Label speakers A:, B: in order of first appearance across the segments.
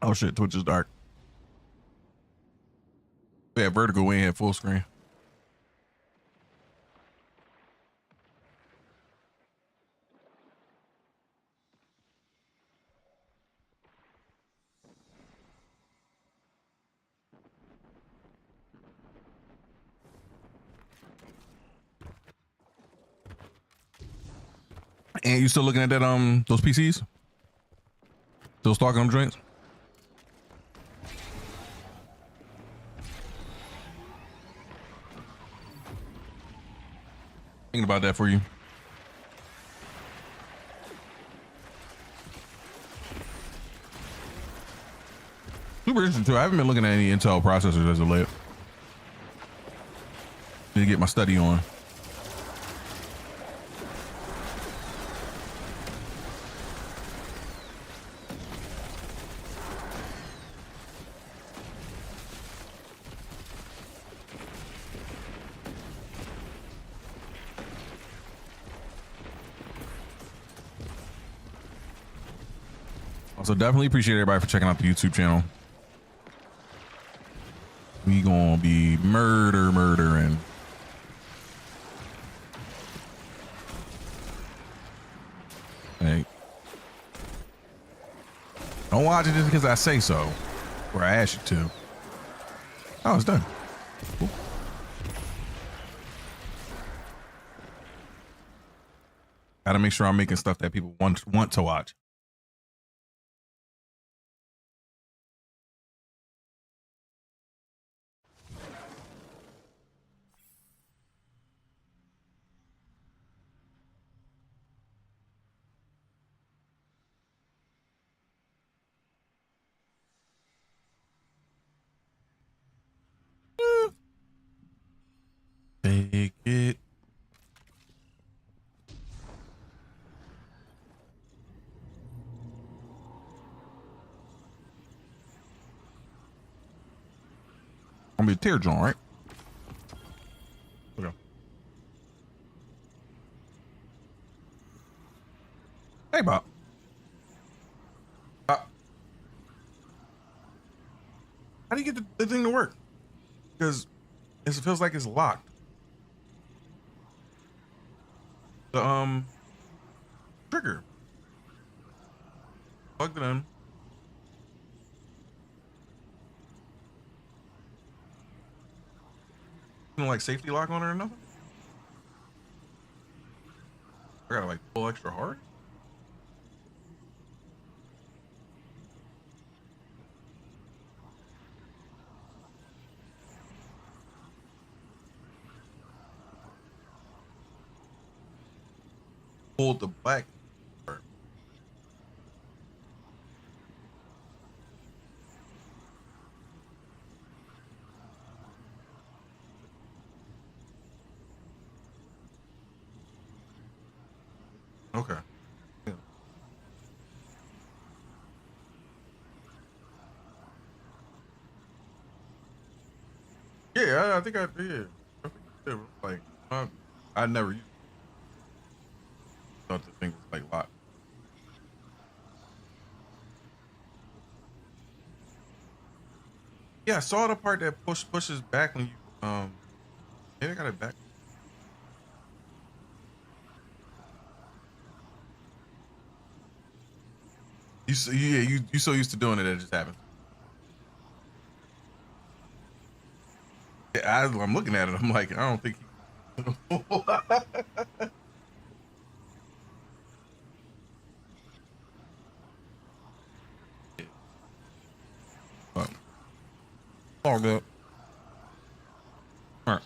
A: Oh shit, Twitch is dark. We had vertical, we ain't had full screen. And you still looking at that those PCs? Still stalking them joints? Thinking about that for you. Super interesting too. I haven't been looking at any Intel processors as of late. Need to get my study on. So definitely appreciate everybody for checking out the YouTube channel. We gonna be murdering. Hey, don't watch it just because I say so, or I ask you to. Oh, it's done. Cool. Gotta make sure I'm making stuff that people want to watch. Take it. Gonna be a tear joint, right? Okay. Hey, Bob. How do you get the thing to work? Because it feels like it's locked. The trigger. Plugged it in. No, like safety lock on it or nothing? I gotta like pull extra hard. Pull the black part. Okay. Yeah, I think I did. I think I did. Like, I never used thought the thing was like locked. Yeah, I saw the part that pushes back when you maybe I got it back. You so used to doing it, it just happened. Yeah, I'm looking at it. I'm like, I don't think. All good. All right.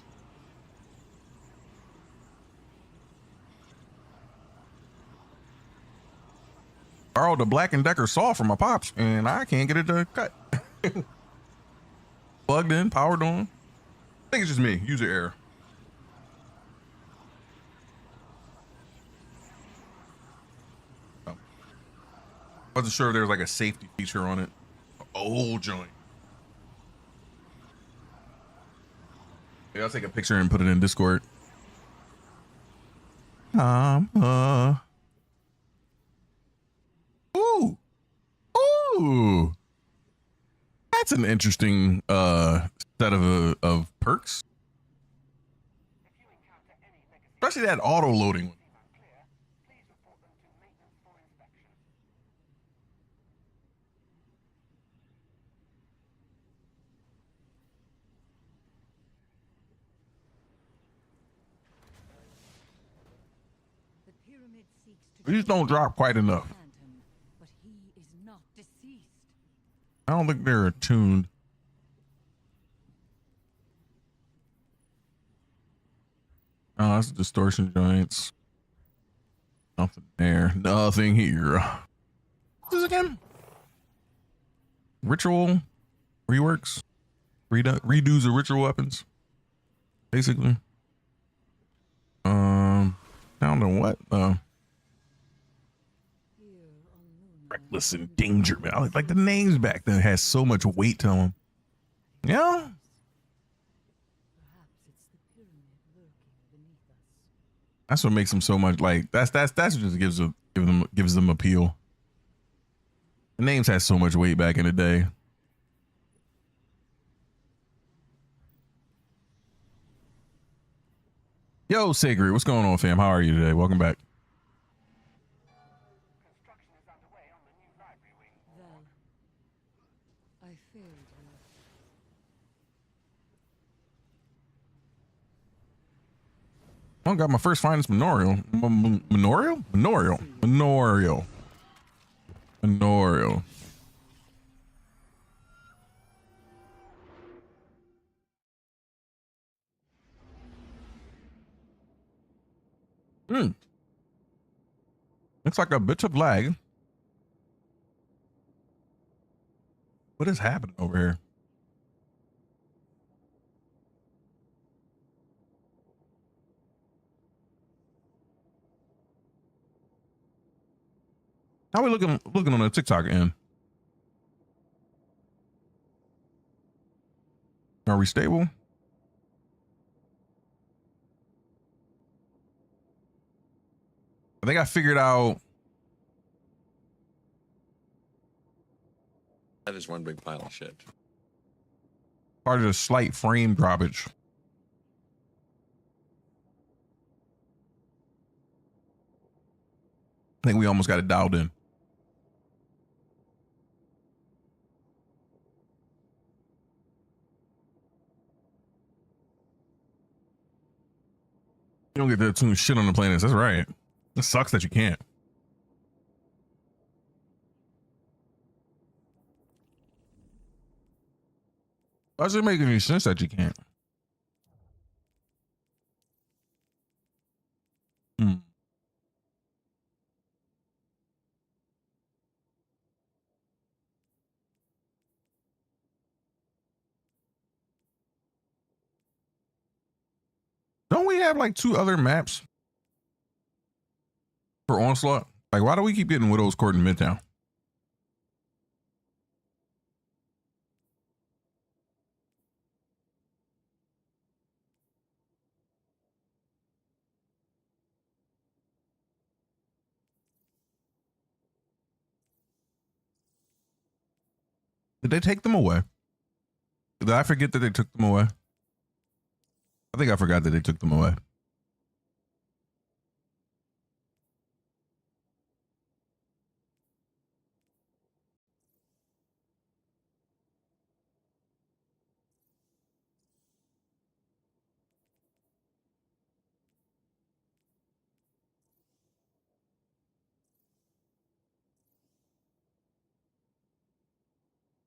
A: Borrowed the Black & Decker saw from my pops, and I can't get it to cut. Plugged in, powered on. I think it's just me. User error. Oh. Wasn't sure if there was like a safety feature on it. Old joint. Yeah, I'll take a picture and put it in Discord. Ooh. Ooh. That's an interesting set of perks. Especially that auto loading. These don't drop quite enough.
B: But he is not deceased.
A: I don't think they're attuned. Oh, that's distortion joints. Nothing there. Nothing here. What's this again? Ritual reworks. Redos of ritual weapons. Basically. I don't know what. Reckless endangerment. I like the names back then has so much weight to them. Yeah. That's what makes them so much like that's what just gives them appeal. The names had so much weight back in the day. Yo, Sacred, what's going on, fam? How are you today? Welcome back.
C: Construction is underway on the new library wing.
B: Well, I failed you.
A: I got my first finest memorial. Memorial. Looks like a bit of lag. What is happening over here? How are we looking on the TikTok end? Are we stable? I think I figured out.
D: That is one big pile of shit.
A: Part of the slight frame droppage. I think we almost got it dialed in. You don't get to tune shit on the planets. That's right. It sucks that you can't. Does it make any sense that you can't? Don't we have like 2 other maps for Onslaught? Like, why do we keep getting Widow's Court in Midtown? Did they take them away? Did I forget that they took them away? I think I forgot that they took them away.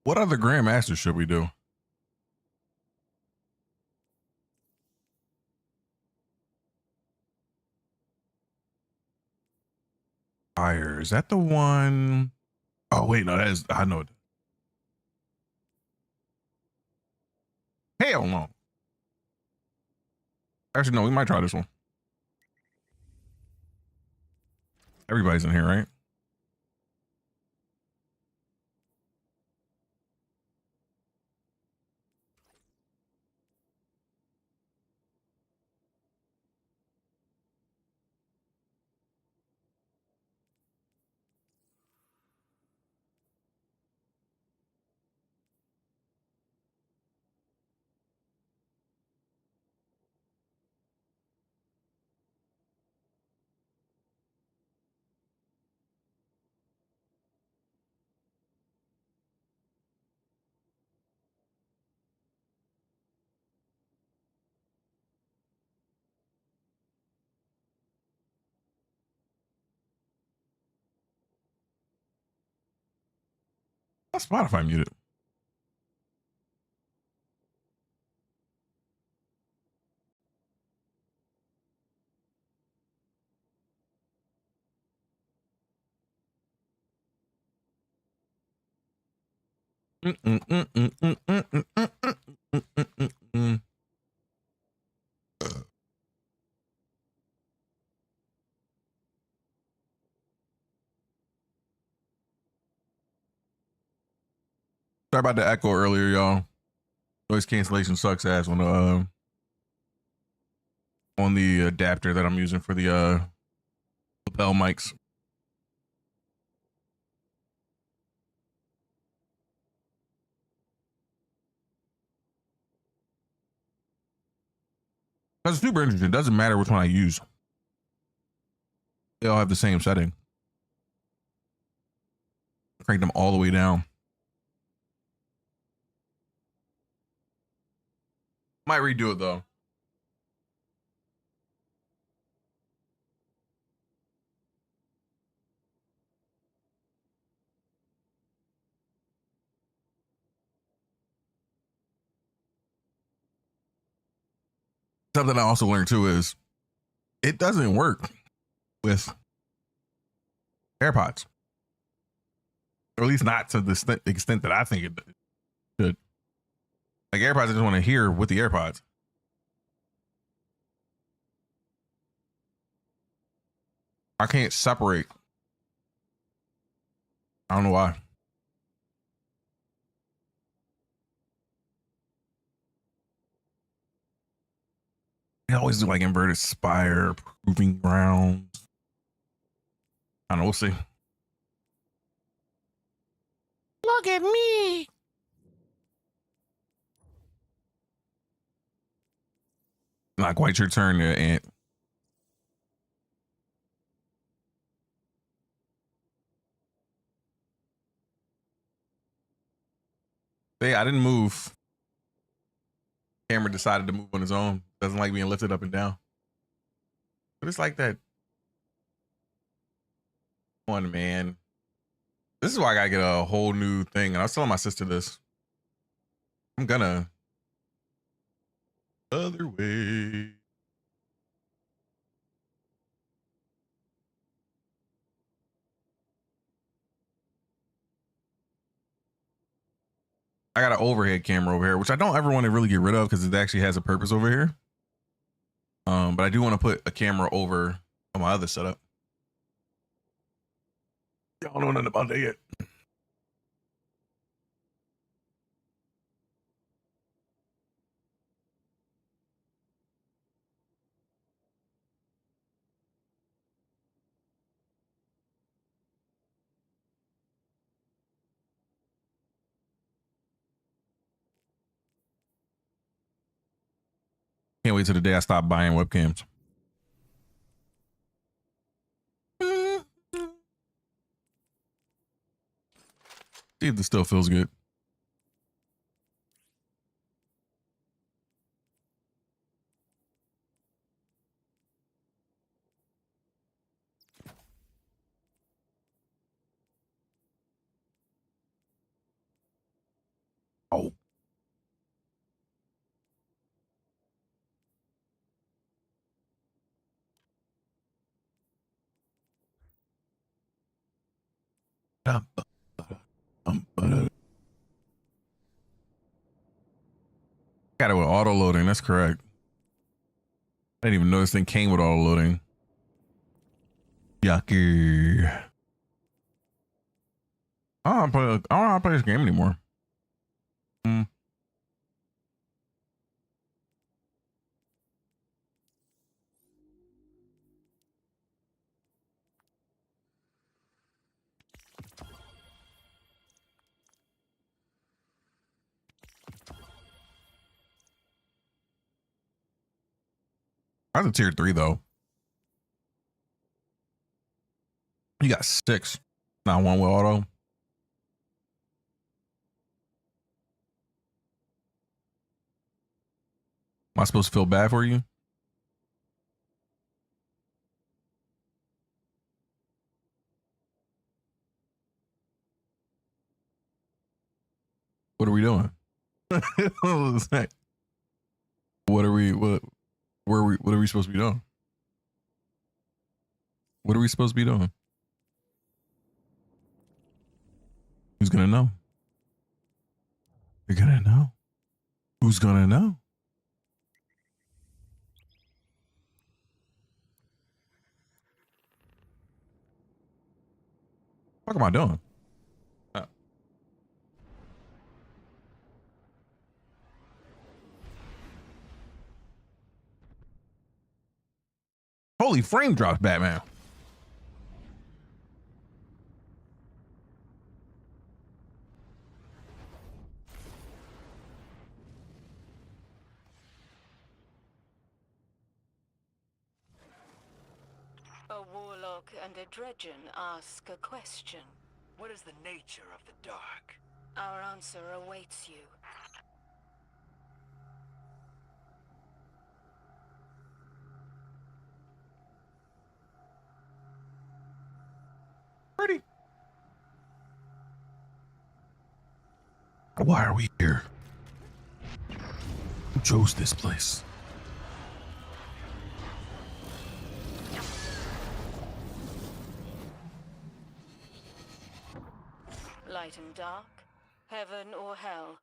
A: What other Grandmasters should we do? Fire. Is that the one? Oh, wait, no, that is, I know it. Hell no. Actually, no, we might try this one. Everybody's in here, right? Spotify muted. Sorry about the echo earlier, y'all. Noise cancellation sucks ass on the adapter that I'm using for the lapel mics. That's super interesting. It doesn't matter which one I use. They all have the same setting. Crank them all the way down. Might redo it though. Something I also learned too is it doesn't work with AirPods, or at least not to the extent that I think it should. Like AirPods, I just want to hear with the AirPods. I can't separate. I don't know why. They always do like inverted spire, proving grounds. I don't know. We'll see. Look at me. Not quite your turn there, Ant. Hey, I didn't move. Camera decided to move on his own. Doesn't like being lifted up and down. But it's like that. Come on, man. This is why I gotta get a whole new thing. And I was telling my sister this. I'm gonna other way. I got an overhead camera over here, which I don't ever want to really get rid of because it actually has a purpose over here. But I do want to put a camera over on my other setup. Y'all don't know nothing about that yet. Can't wait till the day I stop buying webcams. See if this still feels good. Oh. Got it with auto loading. That's correct. I didn't even know this thing came with auto loading. Yucky. I don't know how to play this game anymore. I was a tier 3 though. You got 6. Not one with auto. Am I supposed to feel bad for you? What are we doing? What are we? What are we supposed to be doing? What are we supposed to be doing? Who's gonna know? You're gonna know. Who's gonna know? What am I doing? Holy frame drops, Batman.
D: A warlock and a dredgen ask a question.
C: What is the nature of the dark?
D: Our answer awaits you.
A: Pretty. Why are we here? Who chose this place?
D: Light and dark, heaven or hell.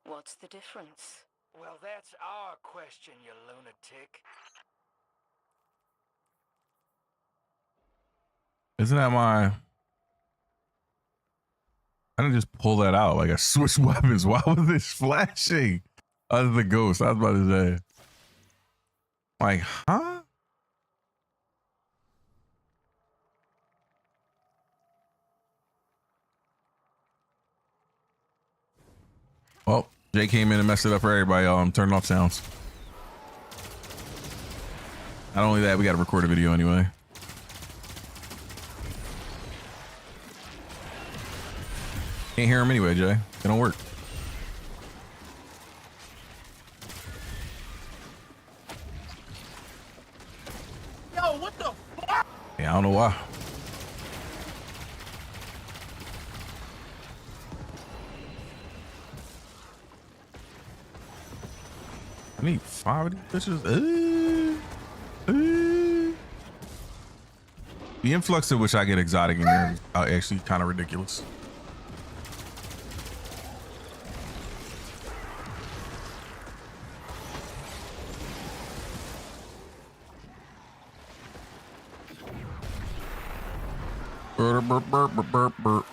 D: What's the difference?
C: Well, that's our question, you lunatic.
A: Isn't that my? I didn't just pull that out. Like I switched weapons. Why was this flashing? Other the ghost. I was about to say. Like, huh? Well, Jay came in and messed it up for everybody. Y'all, I'm turning off sounds. Not only that, we got to record a video anyway. Can't hear him anyway, Jay. It don't work.
C: Yo, what the fuck?
A: Yeah, I don't know why. I need 5 of these bitches. The influx of which I get exotic in here is actually kind of ridiculous. Burp, burp, burp, burp, burp, burp.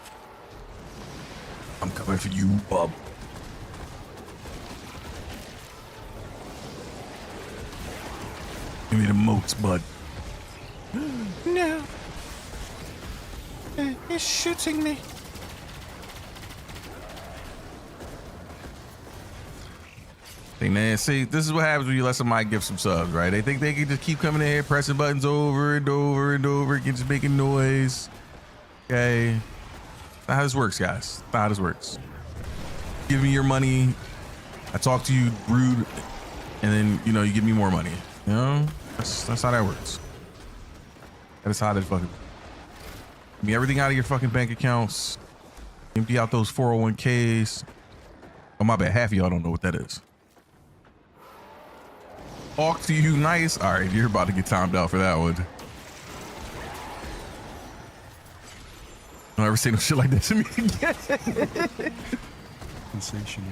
A: I'm coming for you, bub. Give me the moats, bud. No. It's shooting me. Hey man, see, this is what happens when you let somebody give some subs, right? They think they can just keep coming in here, pressing buttons over and over and over again, just making noise. Okay. That's not how this works, guys. That's not how this works. Give me your money. I talk to you rude, and then, you know, you give me more money. You know? That's how that works. That's how that fucking. Give me everything out of your fucking bank accounts. Empty out those 401ks. Oh, my bad. Half of y'all don't know what that is. Talk to you nice. All right, you're about to get timed out for that one. Don't ever say no shit like that to me again.
E: Sensational.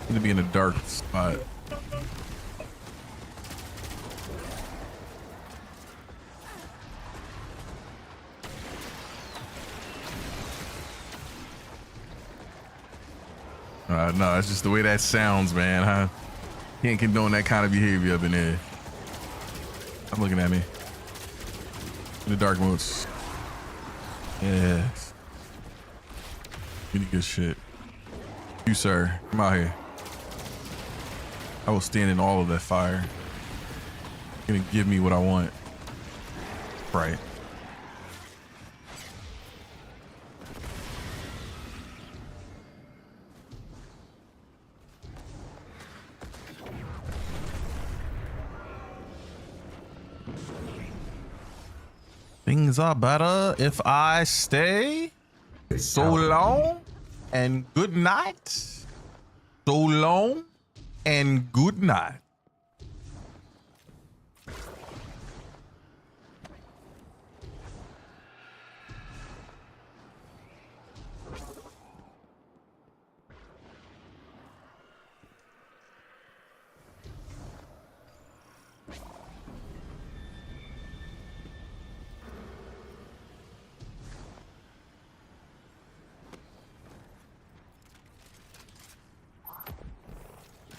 A: Need to be in a dark spot. No, it's just the way that sounds, man. I can't condone that kind of behavior up in there. I'm looking at me. In the dark modes. Yes. Really good shit. You, sir, come out here. I will stand in all of that fire. You're gonna give me what I want. Right. Things are better if I stay. So long and good night. So long and good night.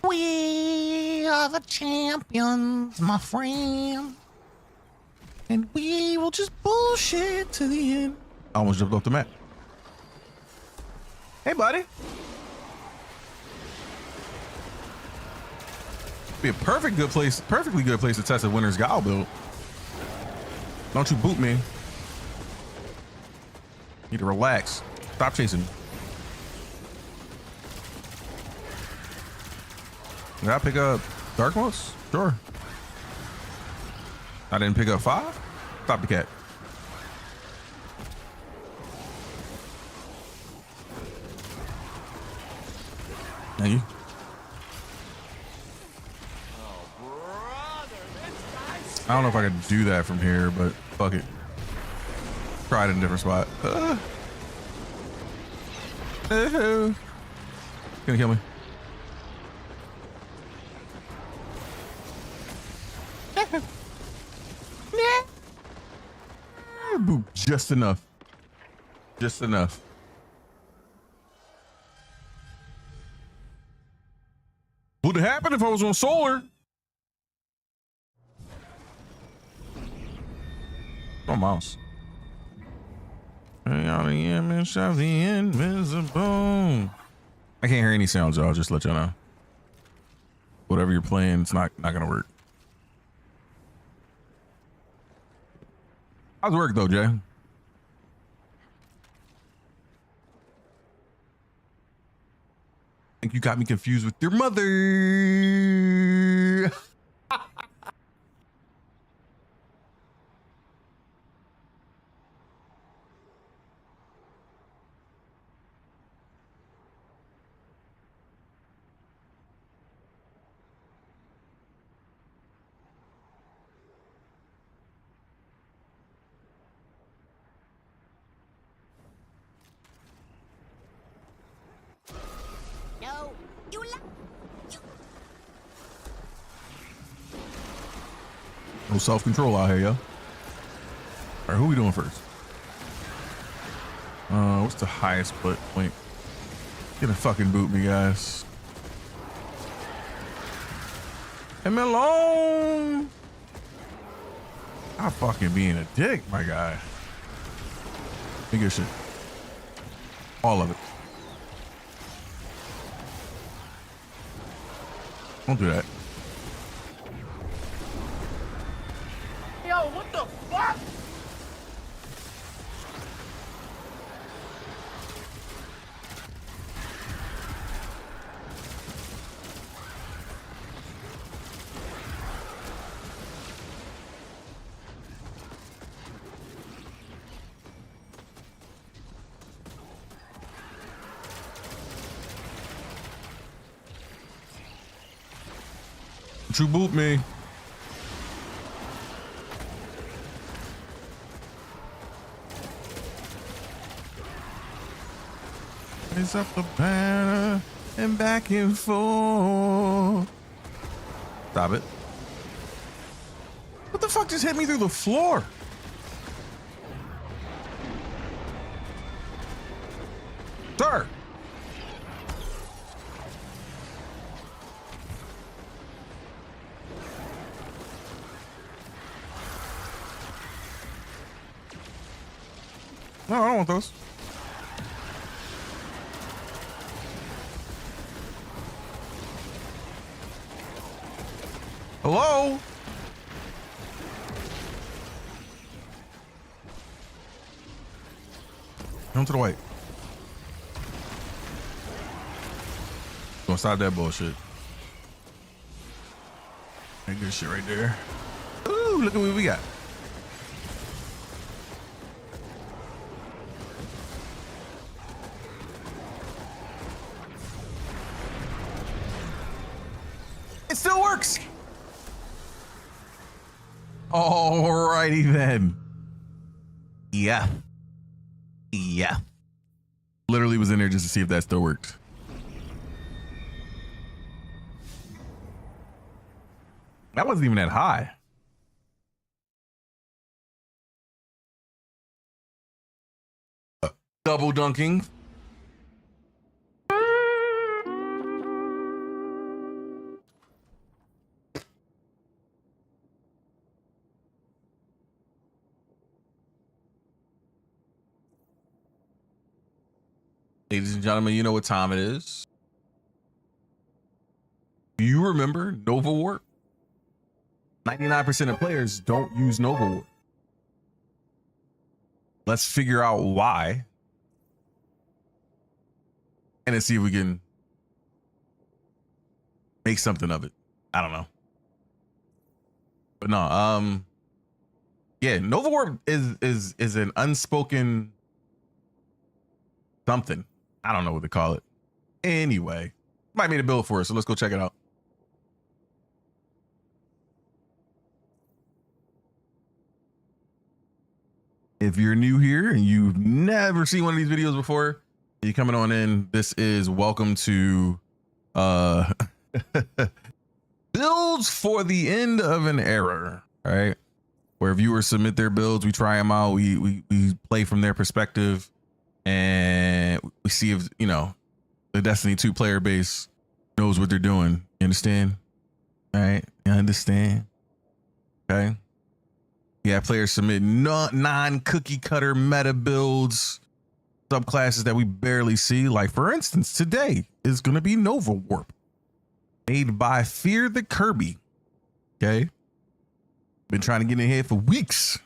A: We are the champions, my friend. And we will just bullshit to the end. I almost jumped off the map. Hey, buddy. Be a perfectly good place to test a winner's guile build. Don't you boot me. Need to relax. Stop chasing me. Did I pick up dark modes? Sure. I didn't pick up 5? Stop the cat. Thank you. I don't know if I could do that from here, but fuck it. Try it in a different spot. Gonna kill me. Boop, just enough. Just enough. Would have happened if I was on solar. Oh, mouse. Hang on the image of the invisible. I can't hear any sounds, y'all. Just let y'all know. Whatever you're playing, it's not gonna work. How's work though, Jay? I think you got me confused with your mother.
F: No, you
A: No self-control out here, yo. All right, who we doing first? What's the highest point? Get a fucking boot me, guys. Leave me alone. I'm fucking being a dick, my guy. Think of shit. All of it. Don't do that.
C: Yo, what the fuck?
A: Don't you boot me. Raise up the banner and back and forth. Stop it. What the fuck just hit me through the floor? Sir. No, I don't want those. Hello? Come to the white. Gonna stop that bullshit. That good shit right there. Ooh, look at what we got. It still works. Alrighty then. Yeah. Yeah. Literally was in there just to see if that still worked. That wasn't even that high. Double dunking. Ladies and gentlemen, you know what time it is. Do you remember Nova Warp? 99% of players don't use Nova Warp. Let's figure out why. And let's see if we can make something of it. I don't know. But no, yeah, Nova Warp is an unspoken something. I don't know what to call it. Anyway, might made a build for us, so let's go check it out. If you're new here and you've never seen one of these videos before, you're coming on in, this is welcome to builds for the end of an era, right? Where viewers submit their builds, we try them out, we play from their perspective, and we see if, you know, the Destiny 2 player base knows what they're doing. You understand? All right, you understand? Okay. Yeah, players submit non-cookie cutter meta builds, subclasses that we barely see. Like, for instance, today is going to be Nova Warp, made by Fear the Kirby. Okay. Been trying to get in here for weeks.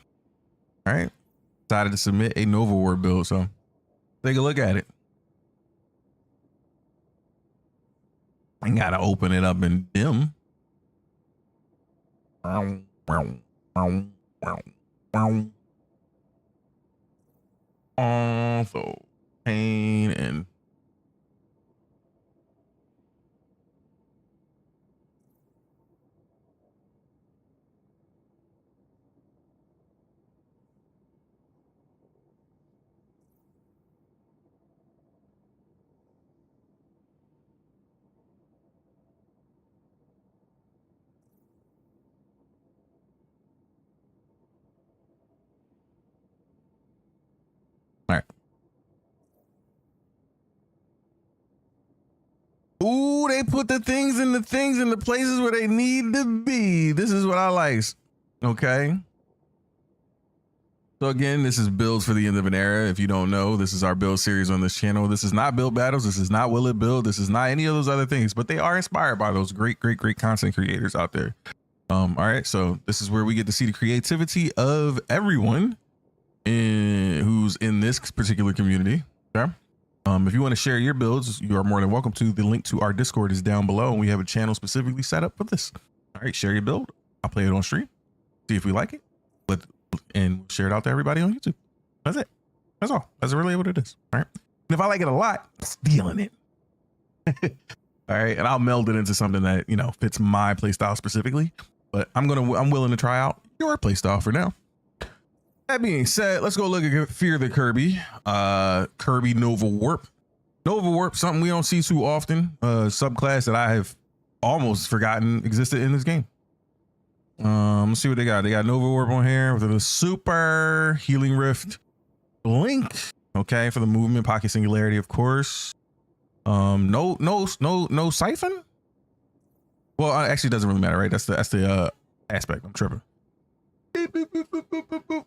A: All right. Decided to submit a Nova Warp build. So take a look at it. I got to open it up in dim. So pain and all right. Ooh, they put the things in the places where they need to be. This is what I like. Okay. So again, this is builds for the end of an era. If you don't know, this is our build series on this channel. This is not build battles. This is not Will It Build. This is not any of those other things, but they are inspired by those great content creators out there. All right. So this is where we get to see the creativity of everyone who's in this particular community. Okay. If you want to share your builds, you are more than welcome to. The link to our Discord is down below, and we have a channel specifically set up for this. All right, share your build. I'll play it on stream, see if we like it, and share it out to everybody on YouTube. That's it. That's all. That's really what it is. All right. And if I like it a lot, I'm stealing it. All right, and I'll meld it into something that, you know, fits my playstyle specifically. But I'm willing to try out your playstyle for now. That being said, let's go look at Fear the Kirby. Kirby Nova Warp. Nova Warp, something we don't see too often. Subclass that I have almost forgotten existed in this game. Let's see what they got. They got Nova Warp on here with a super healing rift, blink. Okay, for the movement, pocket singularity, of course. No siphon. Well, actually, it doesn't really matter, right? That's the aspect. I'm tripping. Beep, beep, beep, beep, beep, beep, beep.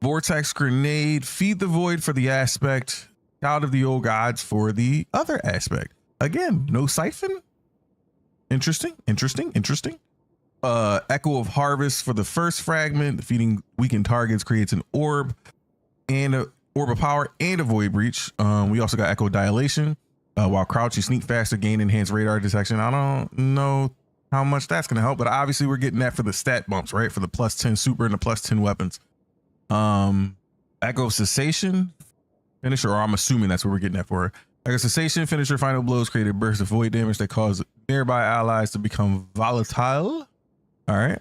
A: Vortex grenade, feed the void for the aspect, out of the old gods for the other aspect. Again, no siphon. Interesting. Echo of harvest for the first fragment, defeating weakened targets creates an orb and a orb of power and a void breach. We also got echo dilation. While crouch, you sneak faster, gain enhanced radar detection. I don't know how much that's going to help, but obviously we're getting that for the stat bumps, right? For the +10 super and the +10 weapons. Echo cessation finisher, or I'm assuming that's what we're getting that for. Like a cessation, finisher final blows create a burst of void damage that causes nearby allies to become volatile. All right.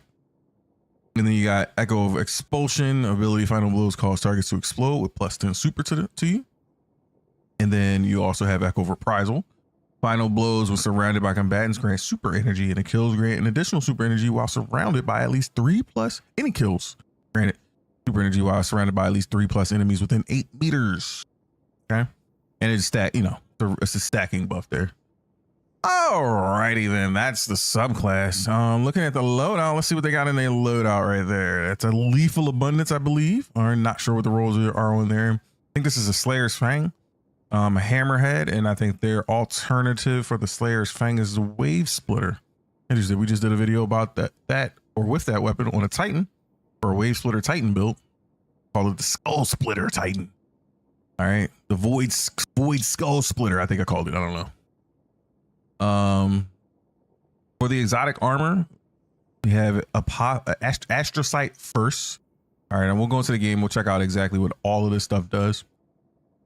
A: And then you got Echo of Expulsion. Ability final blows cause targets to explode with +10 super to you. And then you also have Echo of Reprisal. Final blows when surrounded by combatants grant super energy, and the kills grant an additional super energy while surrounded by at least 3+ any kills. Granted, super energy while surrounded by at least 3+ enemies within 8 meters. Okay. And it's it's a stacking buff there. Alrighty then, that's the subclass. Looking at the loadout, let's see what they got in their loadout right there. That's a Lethal Abundance, I believe. I'm not sure what the roles are on there. I think this is a Slayer's Fang, a Hammerhead, and I think their alternative for the Slayer's Fang is the Wave Splitter. Interesting. We just did a video about that or with that weapon on a Titan, or a Wave Splitter Titan build. Call it the Skull Splitter Titan. All right, the Void Skull Splitter. I think I called it. I don't know. For the exotic armor, we have Astrocyte first. All right, and we'll go into the game. We'll check out exactly what all of this stuff does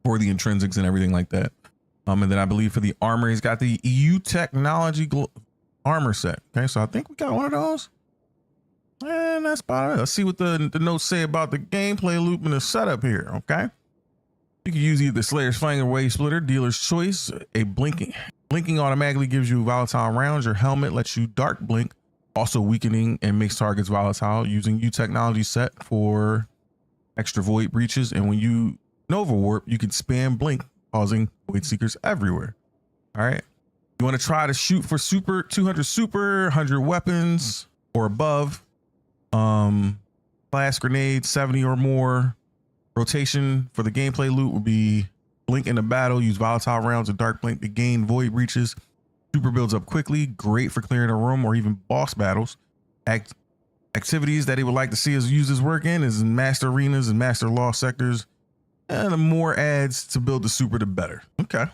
A: for the intrinsics and everything like that. And then I believe for the armor, he's got the EU Technology armor set. Okay, so I think we got one of those. And that's about it. Let's see what the notes say about the gameplay loop and the setup here. Okay. You can use either Slayer's Fang or Wave Splitter, dealer's choice. A blinking automatically gives you volatile rounds. Your helmet lets you dark blink, also weakening and makes targets volatile. Using U technology set for extra void breaches, and when you Nova Warp, you can spam blink, causing void seekers everywhere. All right, you want to try to shoot for 200 super, 100 weapons or above. Blast grenade 70 or more. Rotation for the gameplay loop would be blink in the battle, use volatile rounds of dark blink to gain void breaches. Super builds up quickly, great for clearing a room or even boss battles. Activities that he would like to see us use this work in is master arenas and master lost sectors. And the more adds to build the super, the better. Okay.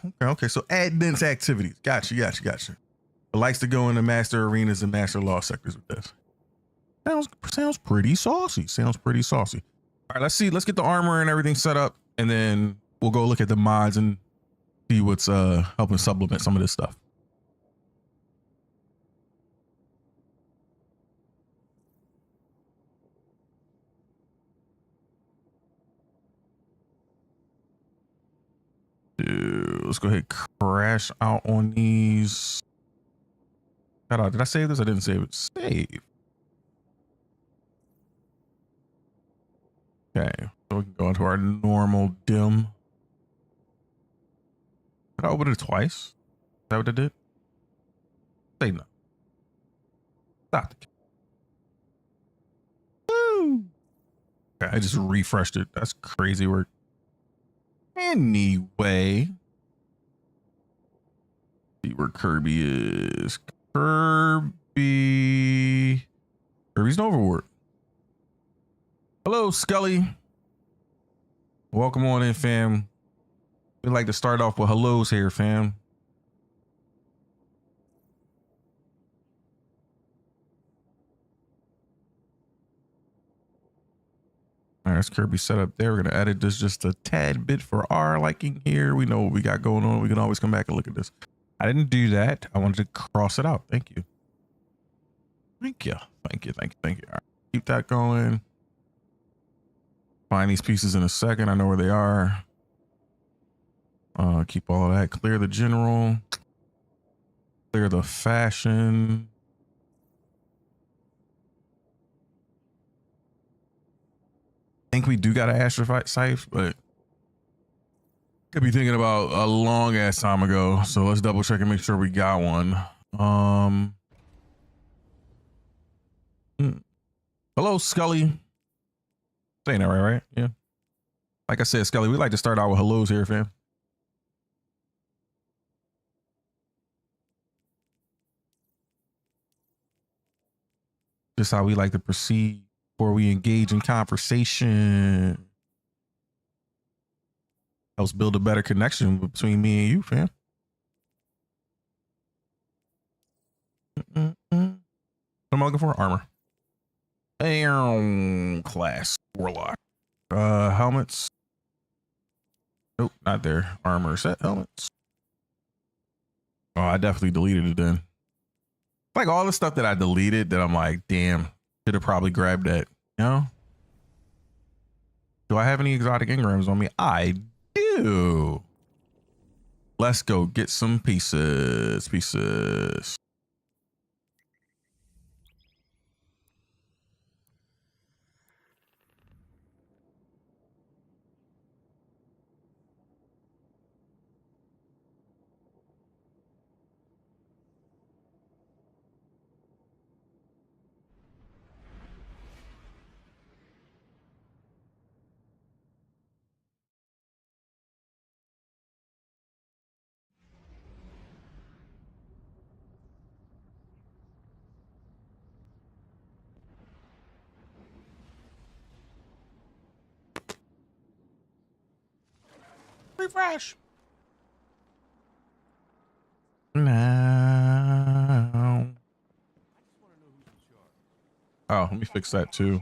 A: So add dense activities. Gotcha. It likes to go into master arenas and master lost sectors with this. Sounds pretty saucy. All right, let's get the armor and everything set up, and then we'll go look at the mods and see what's helping supplement some of this stuff. Let's go ahead and crash out on these. Did I save this? I didn't save it. Save. Okay, so we can go into our normal dim. Did I open it twice? Is that what I did? Say no. Stop the game. Woo! Okay, I just refreshed it. That's crazy work. Anyway, see where Kirby is. Kirby's Nova Warp. Hello, Scully. Welcome on in, fam. We like to start off with hellos here, fam. All right, that's Kirby set up there. We're gonna edit this just a tad bit for our liking here. We know what we got going on. We can always come back and look at this. I didn't do that. I wanted to cross it out. Thank you. Thank you. All right, keep that going. Find these pieces in a second. I know where they are. Keep all of that. Clear the general. Clear the fashion. I think we do got an Astrocyte, but could be thinking about a long ass time ago. So let's double check and make sure we got one. Hello, Scully. Saying that right? Yeah. Like I said, Scully, we like to start out with hellos here, fam. Just how we like to proceed before we engage in conversation. Helps build a better connection between me and you, fam. What am I looking for? Armor. Class Warlock. Helmets. Nope, not there. Armor set helmets. Oh, I definitely deleted it then. Like all the stuff that I deleted that I'm like, damn, should have probably grabbed that. You know? Do I have any exotic engrams on me? I do. Let's go get some pieces. Pieces. Refresh. Now. Oh, let me fix that too. Did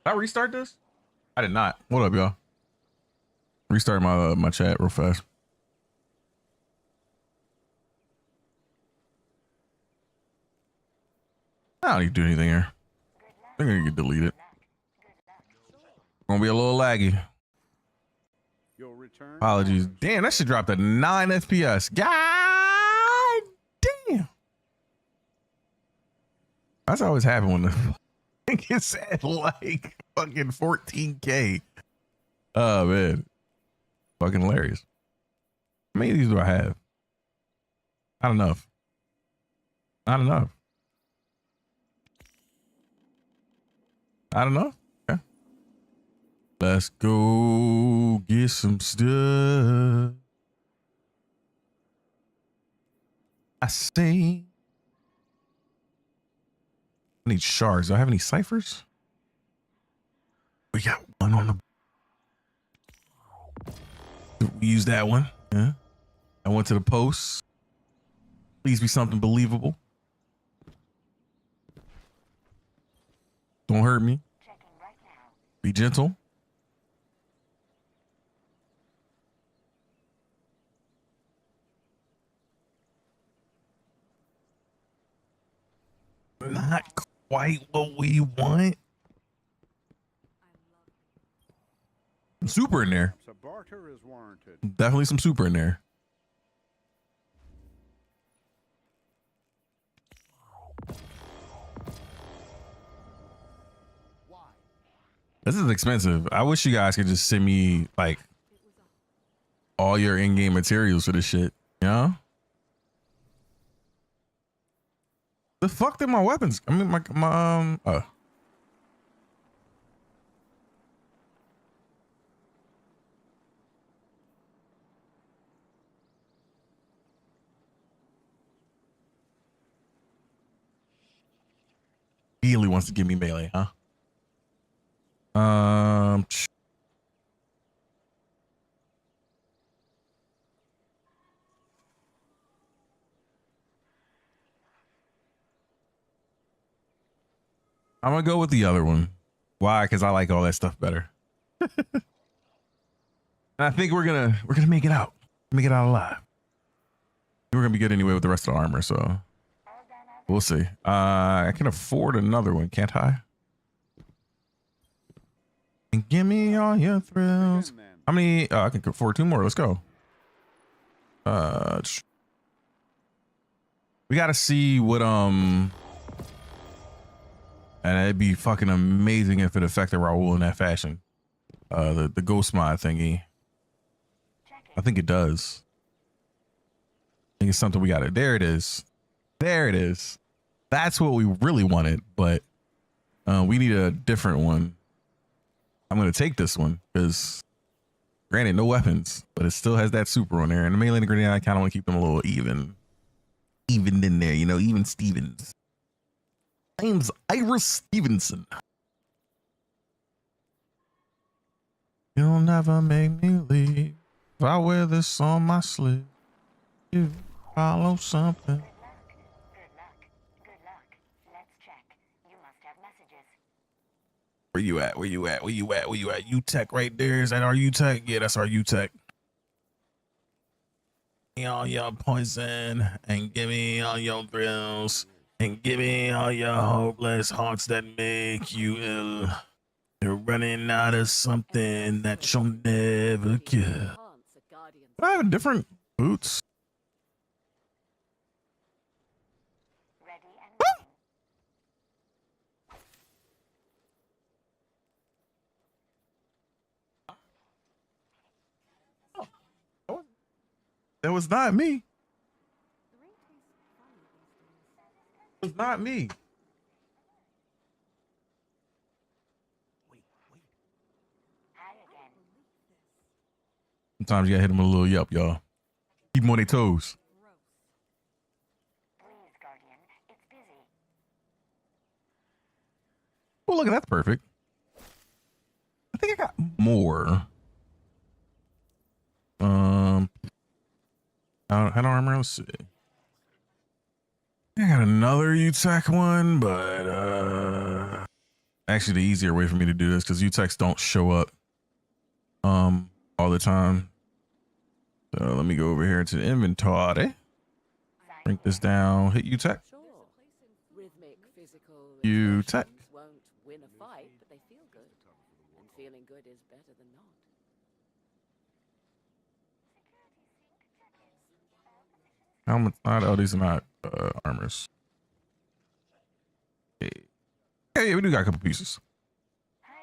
A: I restart this? I did not. What up, y'all? Restart my chat real fast. I don't need to do anything here. I think I can delete it. Gonna be a little laggy. Apologies. Damn, that shit dropped at 9 FPS. God damn. That's always happen when the thing is at like fucking 14K. Oh man. Fucking hilarious. How many of these do I have? Not enough. Not enough. Not enough? Okay. Let's go get some stuff. I say. I need shards. Do I have any ciphers? We got one on the. We use that one. Yeah. I went to the post. Please be something believable. Don't hurt me. Be gentle. Not quite what we want. Some super in there.
F: Barter is warranted.
A: Definitely some super in there. This is expensive. I wish you guys could just send me like all your in-game materials for this shit. You know? The fuck did my weapons? I mean, my Healy wants to give me melee, huh? I'm gonna go with the other one. Why? Because I like all that stuff better. And I think we're gonna make it out. Make it out alive. We're gonna be good anyway with the rest of the armor, so we'll see. I can afford another one, can't I? And give me all your thrills. How many? I can afford 2 more. Let's go. We gotta see what and it'd be fucking amazing if it affected Raul in that fashion. The ghost mod thingy. I think it does. I think it's something we gotta. There it is. There it is. That's what we really wanted, but we need a different one. I'm gonna take this one because, granted, no weapons, but it still has that super on there. And the melee and the grenade, I kind of want to keep them a little even in there, you know, even Stevens. Name's Iris Stevenson. You'll never make me leave. If I wear this on my sleeve, you follow something.
G: Good luck. Let's check. You must have messages.
A: Where you at? Where you at? Where you at? Where you at? U-Tech right there. Is that our U-Tech? Yeah, that's our U-Tech. me all your poison and give me all your thrills and give me all your hopeless hearts that make you ill. You're running out of something that you'll never kill. I have different boots.
G: Ready and moving.
A: That was not me. It was not me.
G: Hi again.
A: Sometimes you gotta hit them with a little yelp, y'all. Keep them on their toes.
G: Please, Guardian. It's busy.
A: Oh, look, that's perfect. I think I got more. I don't remember. Let's see. I got another UTech one, but actually the easier way for me to do this because UTechs don't show up all the time. So let me go over here to the inventory. Bring this down. Hit UTech.
F: Rhythmic, physical
A: UTech.
F: won't win a fight, but they feel good. And feeling good is better than not.
A: How much? Oh, these are not armors. Okay. Yeah, we do got a couple pieces. So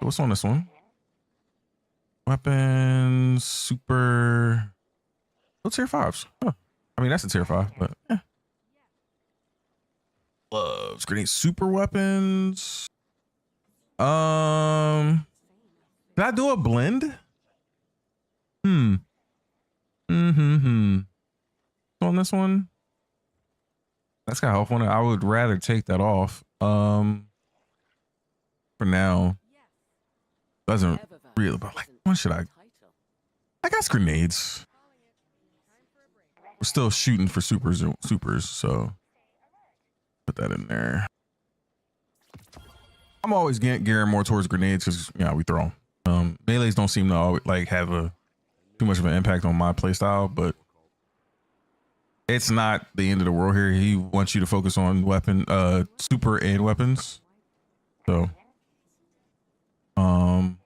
A: what's on this one? Weapons, super. Oh, tier 5s. Huh. I mean, that's a tier 5, but yeah. Gloves, grenades, super weapons. Did I do a blend? On this one, that's kind of helpful. I would rather take that off. For now, doesn't really. But like, what should I? I got grenades. We're still shooting for supers, so put that in there. I'm always gearing more towards grenades because we throw them. Melees don't seem to always, like have too much of an impact on my playstyle, but it's not the end of the world here. He wants you to focus on super and weapons. So, and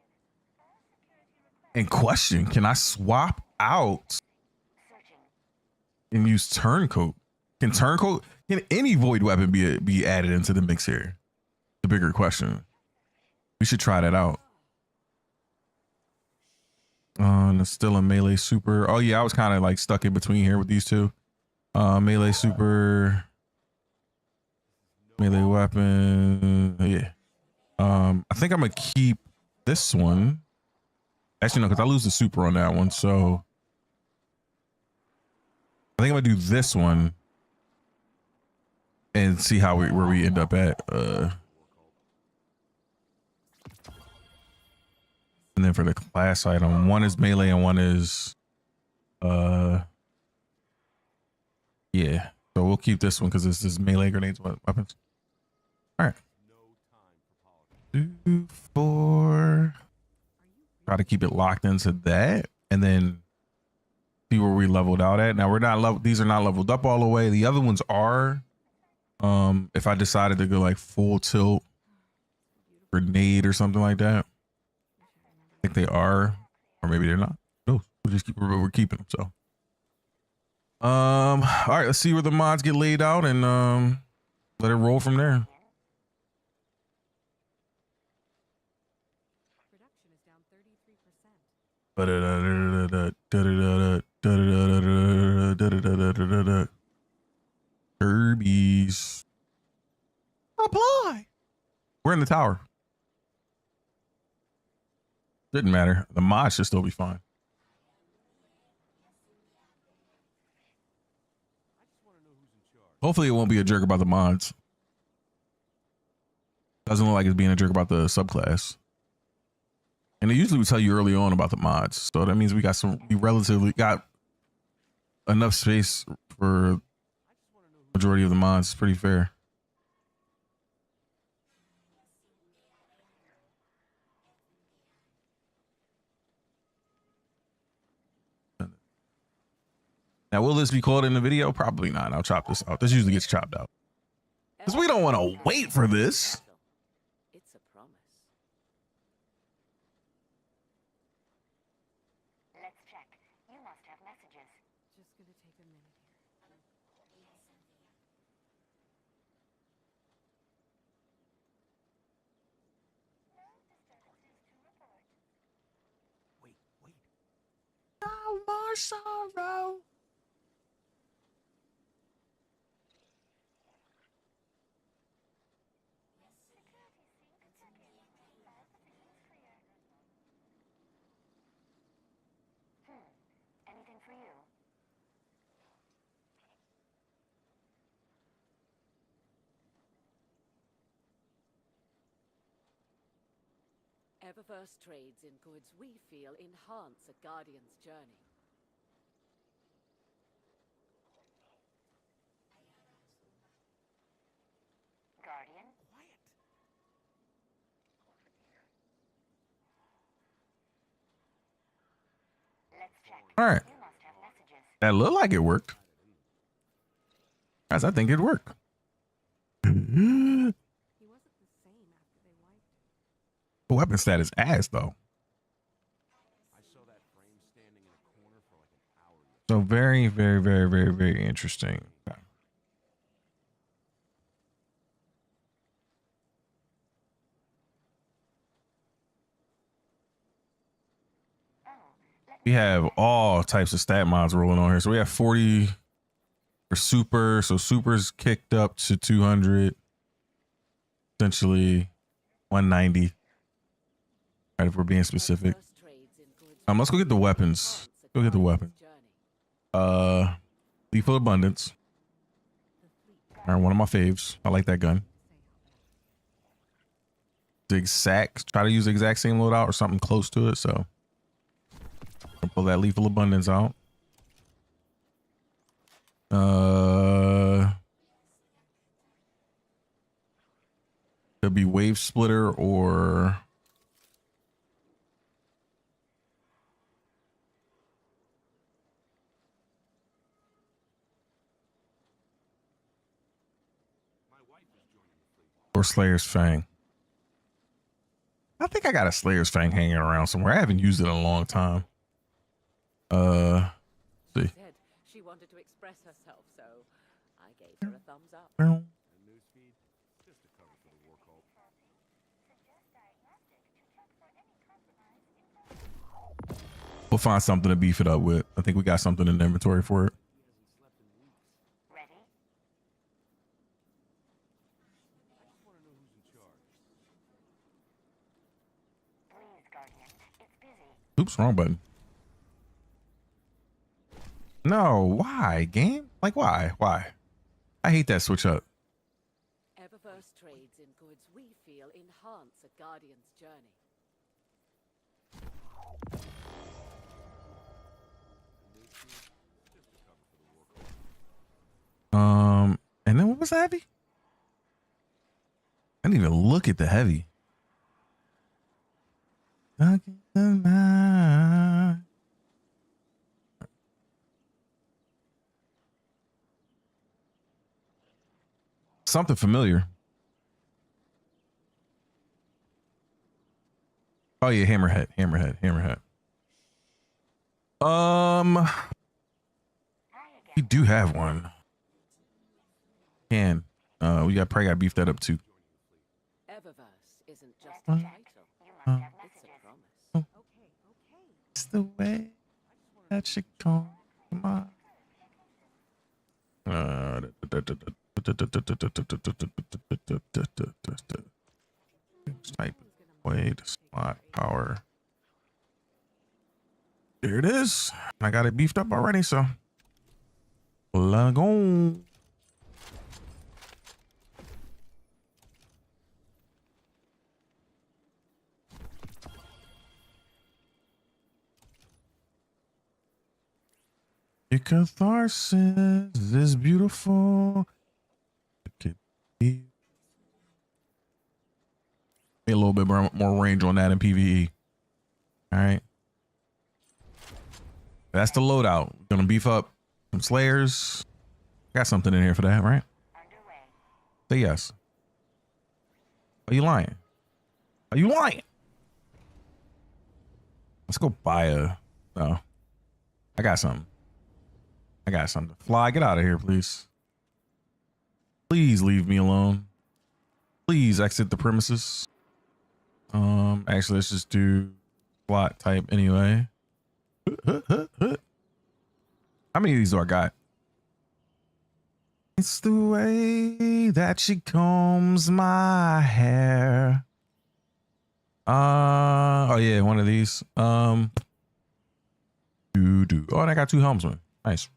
A: question, can I swap out and use turncoat? Can any void weapon be added into the mix here? The bigger question. We should try that out. And it's still a melee super. Oh yeah, I was kind of like stuck in between here with these two. Melee super, melee weapon. Yeah. I think I'm gonna keep this one. Actually, no, because I lose the super on that one. So I think I'm gonna do this one and see where we end up at. And then for the class item, one is melee and one is yeah. So we'll keep this one because this is melee grenades weapons. All right. 2, 4. Try to keep it locked into that, and then see where we leveled out at. Now we're not level. These are not leveled up all the way. The other ones are. If I decided to go like full tilt grenade or something like that, I think they are, or maybe they're not. No, we're keeping them. So, all right. Let's see where the mods get laid out, and let it roll from there. Kirby's apply. We're in the tower. Didn't matter. The mod should still be fine. Hopefully it won't be a jerk about the mods. Doesn't look like it's being a jerk about the subclass. And they usually would tell you early on about the mods. So that means we relatively got enough space for majority of the mods. It's pretty fair. Now, will this be called in the video? Probably not. I'll chop this out. This usually gets chopped out. Because we don't want to wait for this.
F: It's a promise.
G: Let's check. You must have messages.
B: Just gonna take a minute here.
A: No more sorrow.
G: Anything for you?
F: Eververse trades in goods we feel enhance a guardian's journey.
G: Guardian? Let's check.
A: All right.
G: You must have messages.
A: That looked like it worked. As I think it worked.
B: He wasn't the same after they wiped.
A: The weapon stat is ass, though. So very, very, very, very, very interesting. We have all types of stat mods rolling on here. So we have 40 for super. So super's kicked up to 200. Essentially 190. Right, if we're being specific. Let's go get the weapons. Go get the weapon. Lethal Abundance. All right, one of my faves. I like that gun. The exact, try to use the exact same loadout or something close to it. So I'll pull that Lethal Abundance out. Could be Wave Splitter or Slayer's Fang. I think I got a Slayer's Fang hanging around somewhere. I haven't used it in a long time. See.
F: She wanted to express herself, so I gave her a thumbs up.
A: We'll find something to beef it up with. I think we got something in the inventory for it.
G: Ready? Please, Guardian. It's busy.
A: Oops, wrong button. No, why, game? Like, why? Why? I hate that switch up.
F: Eververse trades in goods we feel enhance a guardian's journey.
A: And then what was the heavy? I didn't even look at the heavy. Something familiar. Oh yeah, hammerhead. We do have one. We probably got beefed that up too.
F: Eververse isn't just a title.
G: You must have
F: It's a
G: messages.
F: promise.
A: It's the way that you go. Come on. Type way to slot power. There it is. I got it beefed up already, so let's go. Your catharsis is beautiful. It could be a little bit more range on that in PvE. All right. That's the loadout. Gonna beef up Some slayers. Got something in here for that, right?
G: Underway.
A: Say yes. Are you lying? Are you lying? Let's go buy a. No. I got something. I got something. Fly, get out of here, please. Please leave me alone. Please exit the premises. Actually, let's just do slot type anyway. How many of these do I got? It's the way that she combs my hair. Oh yeah, one of these. Oh, and I got 2 helmsmen. Nice.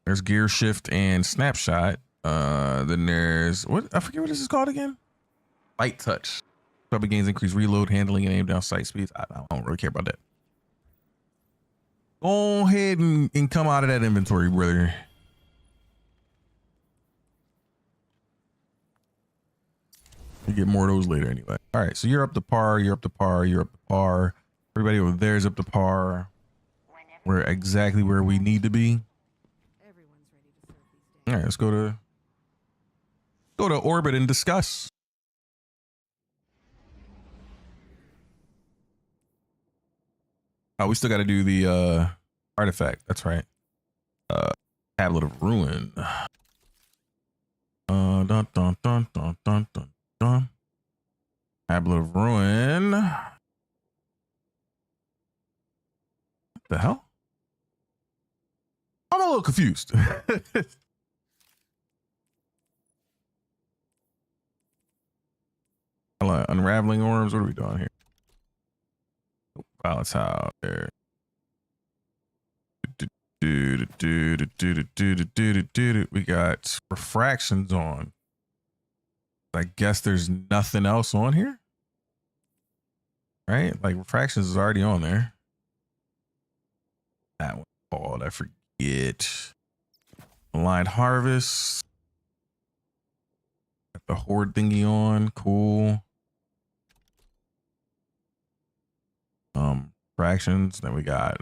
A: There's gear shift and snapshot. Then there's what? I forget what this is called again. Light touch. Probably gains increased reload, handling, and aim down sight speeds. I don't really care about that. Go ahead and come out of that inventory, brother. You get more of those later anyway. All right, so you're up to par, you're up to par, you're up to par. Everybody over there is up to par. We're exactly where we need to be.
B: Everyone's ready to serve these days.
A: All right, let's go to orbit and discuss. Oh, we still got to do the artifact. That's right. Tablet of Ruin. Dun dun dun dun dun dun dun. Tablet of Ruin. What the hell? I'm a little confused. Unraveling orbs. What are we doing here? Volatile there. We got refractions on. I guess there's nothing else on here, right? Like refractions is already on there. That one called, I forget. Aligned harvest. Got the horde thingy on. Cool. Fractions. Then we got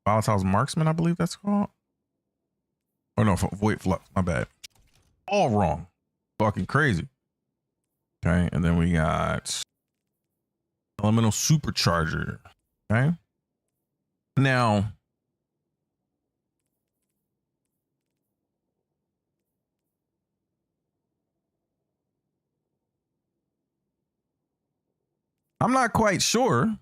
A: Volatile's Marksman, I believe that's called. Oh no, Void Flux. My bad. All wrong. Fucking crazy. Okay, and then we got Elemental Supercharger. Okay. Now, I'm not quite sure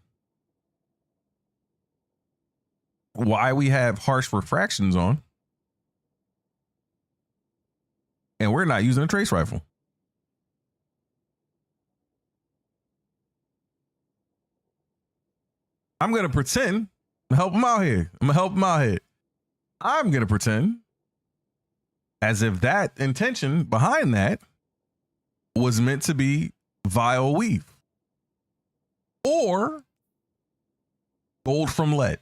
A: why we have harsh refractions on and we're not using a trace rifle. I'm going to pretend to help him out here. I'm going to help him out here. I'm going to pretend as if that intention behind that was meant to be vile weave or gold from lead.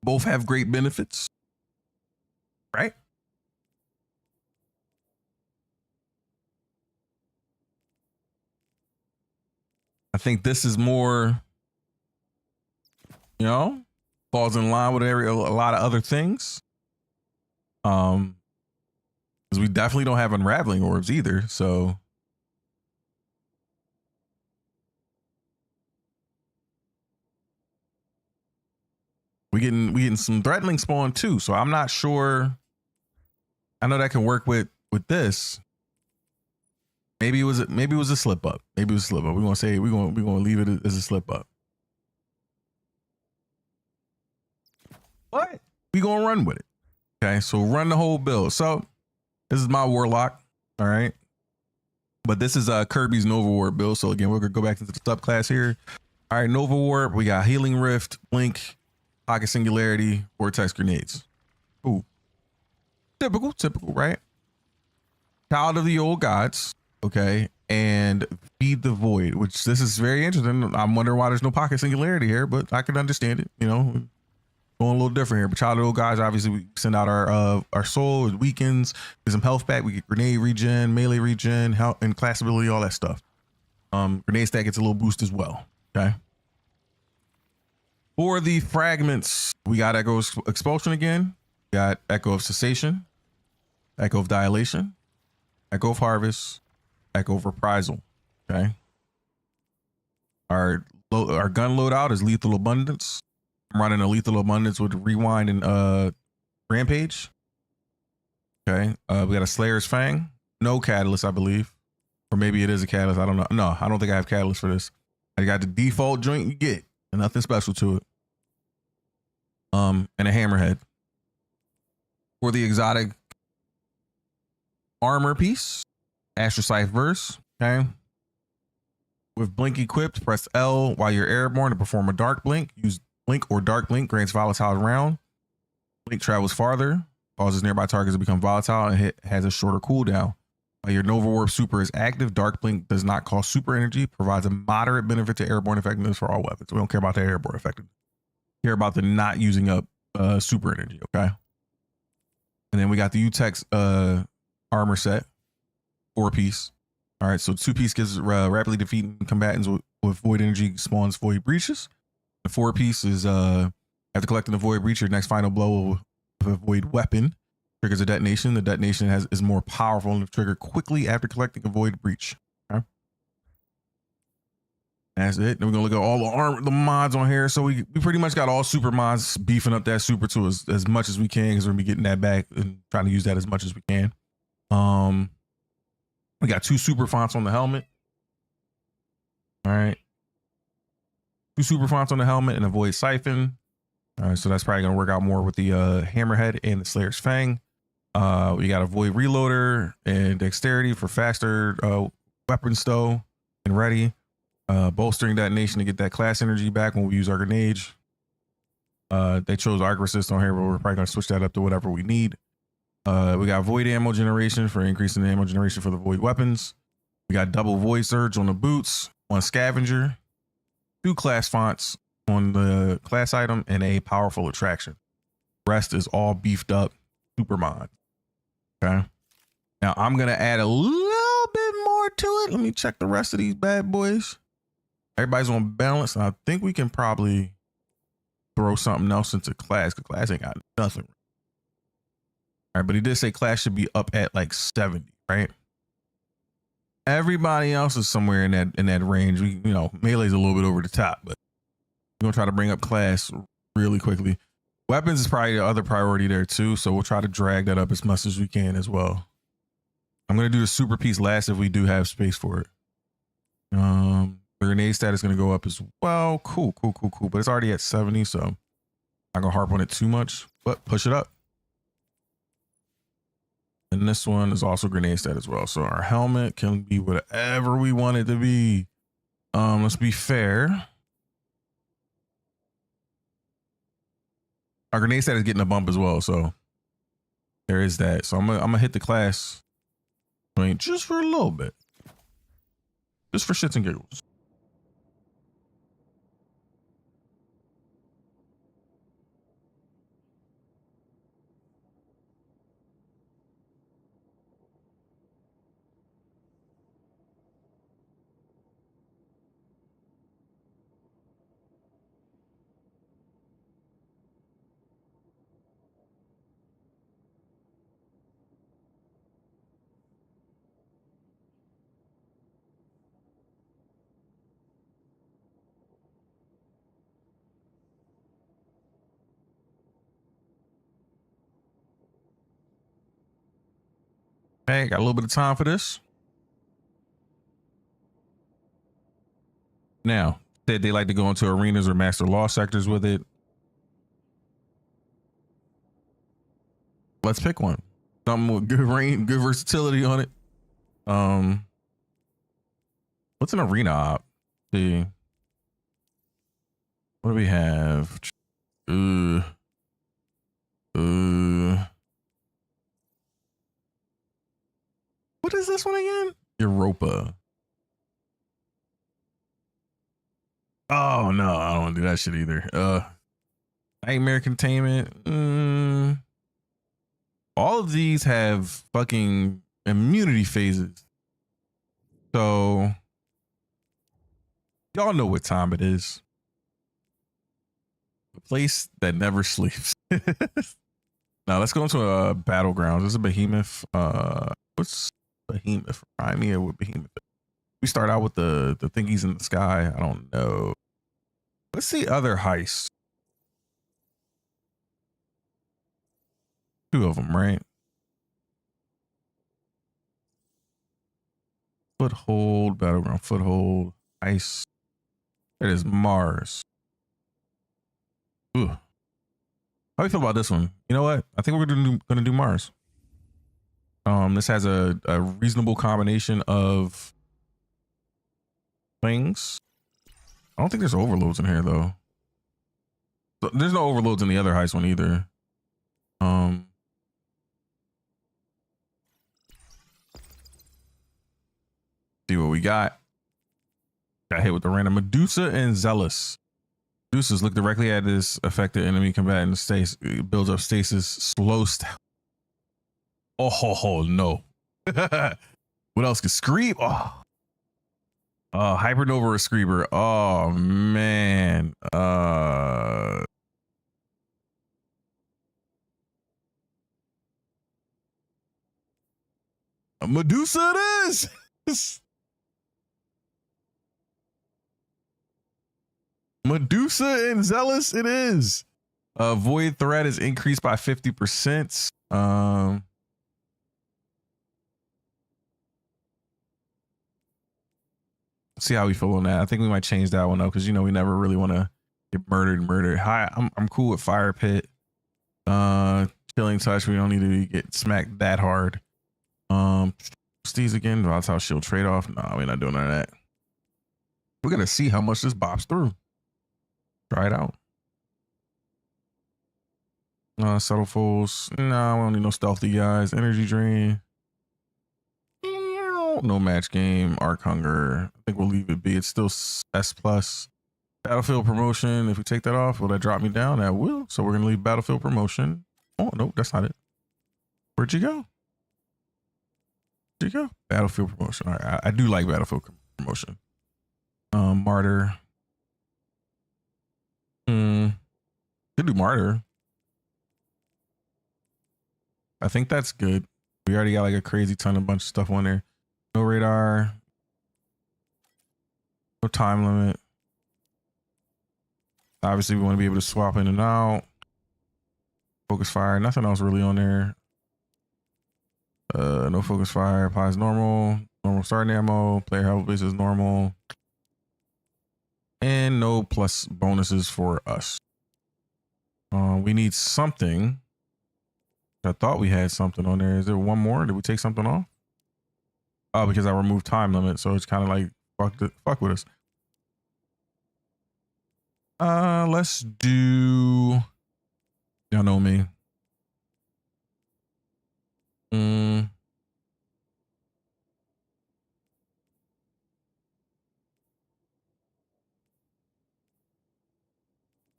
A: Both have great benefits, right? I think this is more, falls in line with a lot of other things. Because we definitely don't have unraveling orbs either, so. We getting some threatening spawn too, so I'm not sure. I know that can work with this. Maybe it was a slip up. Maybe it was a slip up. We're gonna leave it as a slip up. What? We gonna run with it. Okay, so run the whole build. So this is my warlock. All right. But this is Kirby's Nova Warp build. So again, we're gonna go back into the subclass here. All right, Nova Warp. We got Healing Rift, Blink, Pocket Singularity, Vortex Grenades. Ooh. Typical, right? Child of the Old Gods, okay, and Feed the Void, which this is very interesting. I'm wondering why there's no Pocket Singularity here, but I can understand it, Going going a little different here. But child little guys, obviously we send out our soul, it weakens, get some health back. We get grenade regen, melee regen, health and class ability, all that stuff. Grenade stack gets a little boost as well. Okay. For the fragments, we got Echo Expulsion again. We got Echo of Cessation, Echo of Dilation, Echo of Harvest, Echo of Reprisal. Okay. Our gun loadout is Lethal Abundance. I'm running a Lethal Abundance with Rewind and Rampage. Okay. We got a Slayer's Fang. No Catalyst, I believe. Or maybe it is a Catalyst. I don't know. No, I don't think I have Catalyst for this. I got the default joint you get. And nothing special to it. And a Hammerhead. For the exotic armor piece, Astrocyte Verse. Okay. With Blink equipped, press L while you're airborne to perform a Dark Blink. Use Blink or Dark Blink, grants volatile round. Blink travels farther, causes nearby targets to become volatile, and has a shorter cooldown. While your Nova Warp Super is active, Dark Blink does not cost super energy, provides a moderate benefit to airborne effectiveness for all weapons. We don't care about the airborne effectiveness. We care about the not using up super energy, okay? And then we got the UTEX armor set, 4-piece. All right, so 2-piece gives rapidly defeating combatants with void energy spawns void breaches. The 4-piece is after collecting the void breach, your next final blow of a void weapon triggers a detonation. The detonation is more powerful and trigger quickly after collecting a void breach. Okay. That's it. Then we're gonna look at all the mods on here. So we pretty much got all super mods, beefing up that super to as much as we can, because we're gonna be getting that back and trying to use that as much as we can. We got 2 super fonts on the helmet. All right. 2 super fonts on the helmet and a void siphon. All right, so that's probably gonna work out more with the Hammerhead and the Slayer's Fang. We got a void reloader and dexterity for faster weapon stow and ready. Bolstering detonation to get that class energy back when we use our grenades. They chose arc resist on here, but we're probably gonna switch that up to whatever we need. We got void ammo generation for increasing the ammo generation for the void weapons. We got double void surge on the boots, 1 scavenger, 2 class fonts on the class item, and a powerful attraction. Rest is all beefed up super mod. Okay. Now I'm gonna add a little bit more to it. Let me check the rest of these bad boys. Everybody's on balance, and I think we can probably throw something else into class, because class ain't got nothing. All right, but he did say class should be up at like 70, right? Everybody else is somewhere in that range. Melee's a little bit over the top, but we're gonna try to bring up class really quickly. Weapons is probably the other priority there too, so we'll try to drag that up as much as we can as well. I'm gonna do the super piece last if we do have space for it. The grenade stat is gonna go up as well. Cool. But it's already at 70, so I'm not gonna harp on it too much, but push it up. And this one is also grenade stat as well. So our helmet can be whatever we want it to be. Let's be fair. Our grenade stat is getting a bump as well, so there is that. So I'm gonna hit the class point just for a little bit, just for shits and giggles. Okay, got a little bit of time for this. Now, said they like to go into arenas or master law sectors with it. Let's pick one. Something with good range, good versatility on it. What's an arena op? See. What do we have? What is this one again? Europa. Oh no, I don't want to do that shit either. Nightmare Containment. All of these have fucking immunity phases. So y'all know what time it is. The place that never sleeps. Now let's go into a battlegrounds. This is a behemoth. What's behemoth? Remind me of what behemoth is. We start out with the thingies in the sky. I don't know. Let's see other heists. Two of them, right? Foothold, battleground, foothold, ice. It is Mars. Ooh. How do you feel about this one? You know what? I think we're gonna do Mars. This has a reasonable combination of things. I don't think there's overloads in here though. There's no overloads in the other heist one either. See what we got. Got hit with the random Medusa and Zealous. Medusas look directly at this affected enemy combatant stasis. It builds up stasis slow style. Oh no. What else can Scream? Oh, Hypernova or Screamer. Oh man. Medusa it is. Medusa and Zealous it is. Void threat is increased by 50%. See how we feel on that. I think we might change that one up because you know we never really want to get murdered. Hi, I'm cool with Fire Pit. Killing Touch. We don't need to get smacked that hard. Steez again. Volatile Shield trade off. Nah, we're not doing none of that. We're gonna see how much this bops through. Try it out. Subtle Foes. No, we don't need no stealthy guys. Energy Drain. No match game. Arc Hunger. I think we'll leave it be. It's still S plus. Battlefield Promotion. If we take that off, will that drop me down? That will. So we're gonna leave Battlefield Promotion. Oh no, that's not it. Where'd you go? Where'd you go? Battlefield Promotion. All right, I do like Battlefield Promotion. Martyr. Could do Martyr. I think that's good. We already got like a crazy ton of bunch of stuff on there. No radar. No time limit. Obviously, we want to be able to swap in and out. Focus fire. Nothing else really on there. No focus fire. Applies normal. Normal starting ammo. Player health base is normal. And no plus bonuses for us. We need something. I thought we had something on there. Is there one more? Did we take something off? Oh, because I removed time limit, so it's kind of like fuck with us. Let's do. Y'all know me.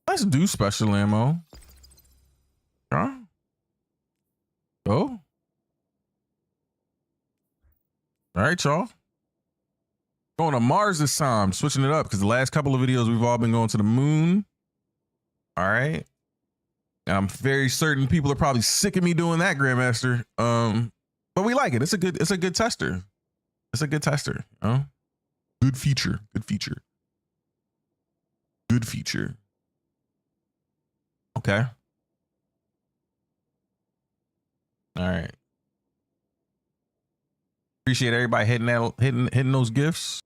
A: Let's do special ammo. Huh? Go. All right, y'all. Going to Mars this time. Switching it up because the last couple of videos we've all been going to the moon. All right. And I'm very certain people are probably sick of me doing that, Grandmaster. But we like it. It's a good tester. It's a good tester. You know? Good feature. Good feature. Good feature. Okay. All right. Appreciate everybody hitting those gifts.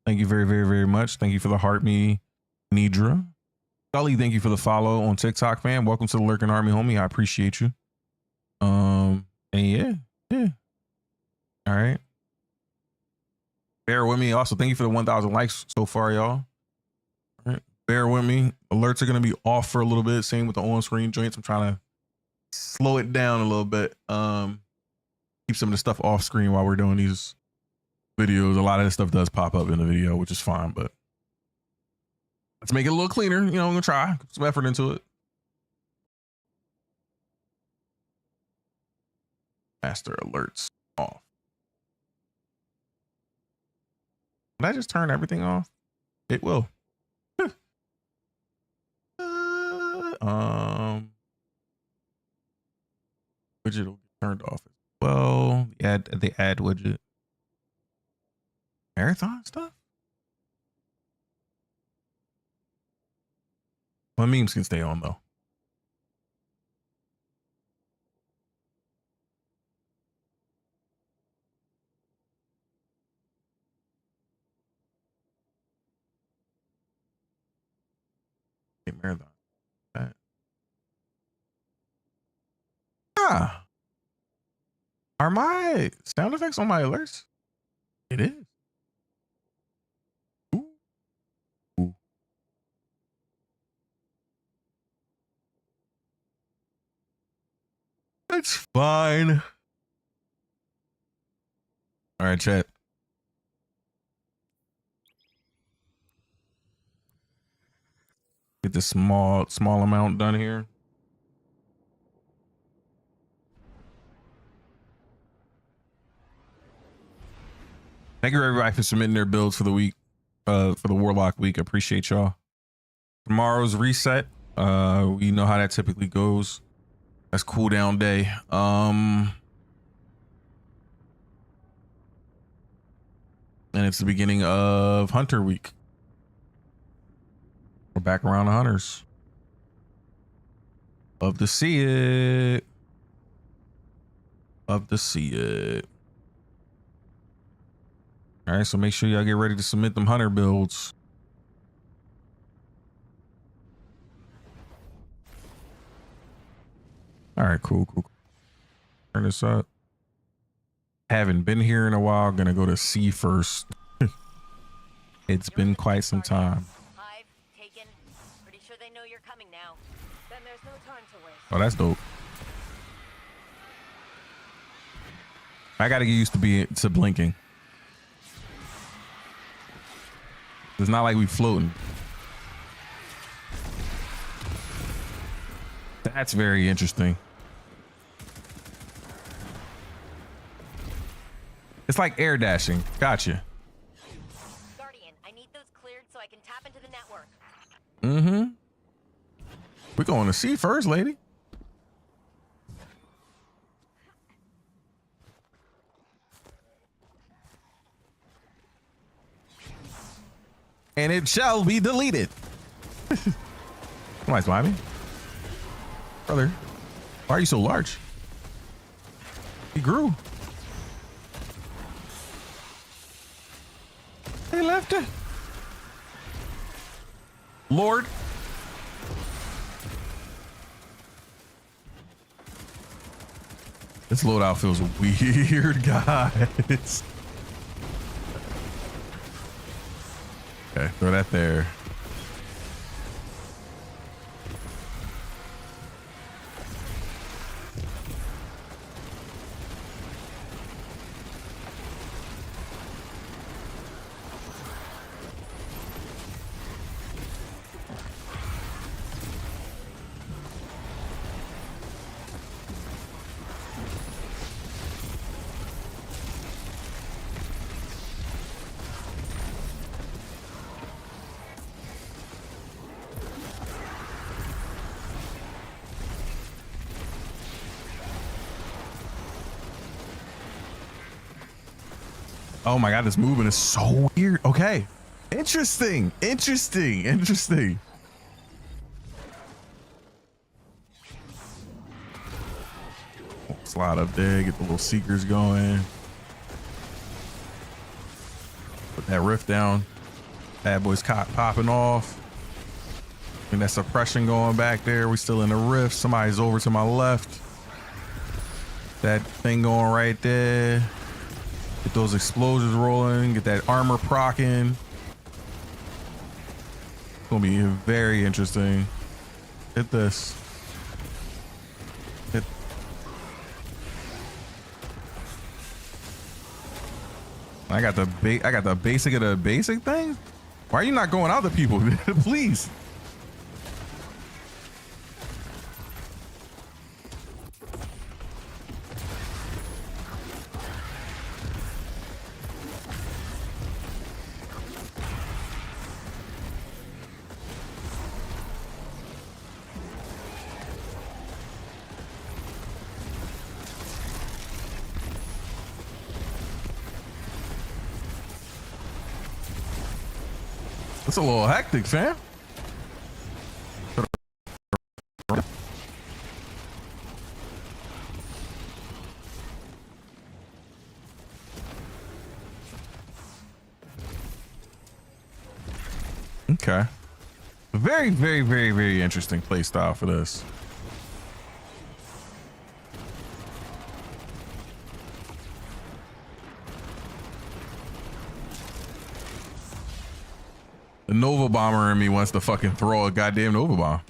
A: Thank you very, very, very much. Thank you for the heart me, Nidra. Sully, thank you for the follow on TikTok, man. Welcome to the Lurking Army, homie. I appreciate you. And yeah. All right. Bear with me. Also, thank you for the 1,000 likes so far, y'all. All right. Bear with me. Alerts are gonna be off for a little bit. Same with the on-screen joints. I'm trying to slow it down a little bit. Keep some of the stuff off screen while we're doing these videos. A lot of this stuff does pop up in the video, which is fine, but let's make it a little cleaner. You know, I'm gonna try. Put some effort into it. Master alerts off. Did I just turn everything off? It will. Widget will get turned off as well. The ad widget. Marathon stuff? My memes can stay on though. Okay, marathon. Ah. Are my sound effects on my alerts? It is. Ooh. Ooh. It's fine. All right, chat. Get this small amount done here. Thank you everybody for submitting their builds for the week, for the Warlock week. I appreciate y'all. Tomorrow's reset. We know how that typically goes. That's cooldown day. And it's the beginning of Hunter week. We're back around the hunters. Love to see it. Love to see it. All right, so make sure y'all get ready to submit them hunter builds. All right, cool. Turn this up. Haven't been here in a while. Gonna go to C first. It's been quite some time.
G: Hive, taken. Pretty sure they know you're coming now.
F: Then there's no time to waste.
A: Oh, that's dope. I gotta get used to blinking. It's not like we floating. That's very interesting. It's like air dashing. Gotcha.
G: Guardian, I need those cleared so I can tap into the network.
A: Mm-hmm. We're going to see first, lady. And it shall be deleted. Somebody's behind me. Brother, why are you so large? He grew. Hey, left it. Lord. This loadout feels weird, guys. Okay, throw that there. Oh my God, this movement is so weird. Okay. Interesting. Slide up there, get the little seekers going. Put that rift down. Bad boy's popping off. And that suppression going back there. We still in the rift. Somebody's over to my left. That thing going right there. Get those explosions rolling. Get that armor procking. It's gonna be very interesting. Hit this. Hit. I got the basic of the basic thing. Why are you not going out to people? Please. That's a little hectic, fam. Okay. Very, very, very, very interesting play style for this. The Nova Bomber in me wants to fucking throw a goddamn Nova Bomb.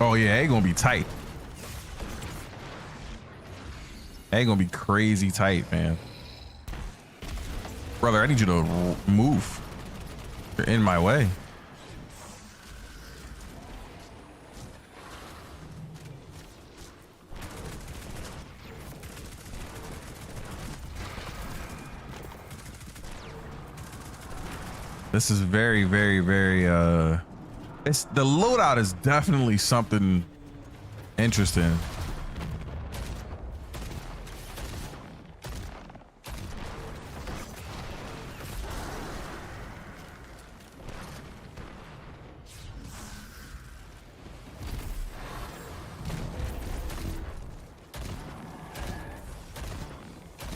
A: Oh yeah, they gonna be tight. They gonna be crazy tight, man. Brother, I need you to move. You're in my way. This is very, very, very, it's the loadout is definitely something interesting.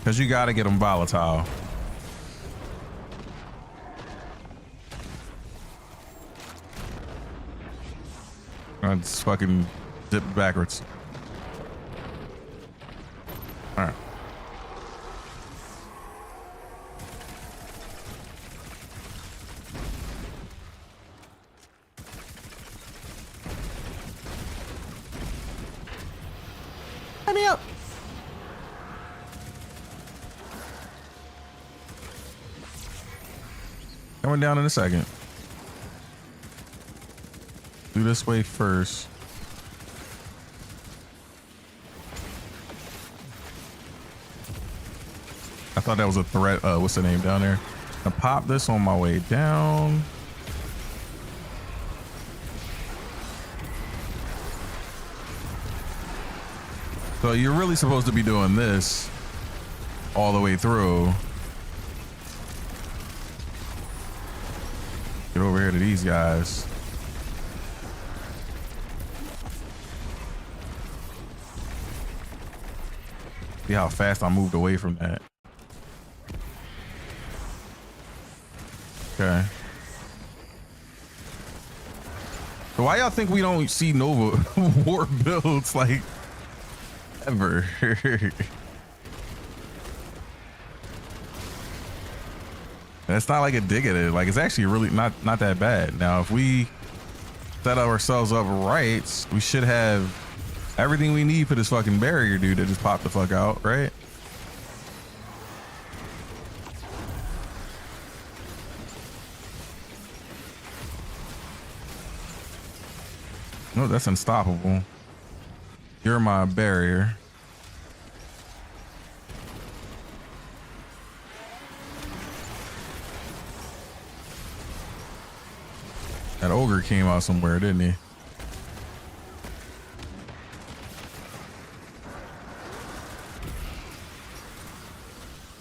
A: Because you got to get them volatile. I just fucking dip backwards. All right. Let me up. Coming down in a second. Do this way first. I thought that was a threat. What's the name down there? I pop this on my way down. So you're really supposed to be doing this all the way through. Get over here to these guys. See how fast I moved away from that. Okay. So why y'all think we don't see Nova war builds like ever? It's not like a dig at it. Like it's actually really not that bad. Now, if we set ourselves up right, we should have everything we need for this fucking barrier dude that just popped the fuck out, right? No, that's unstoppable. You're my barrier. That ogre came out somewhere, didn't he?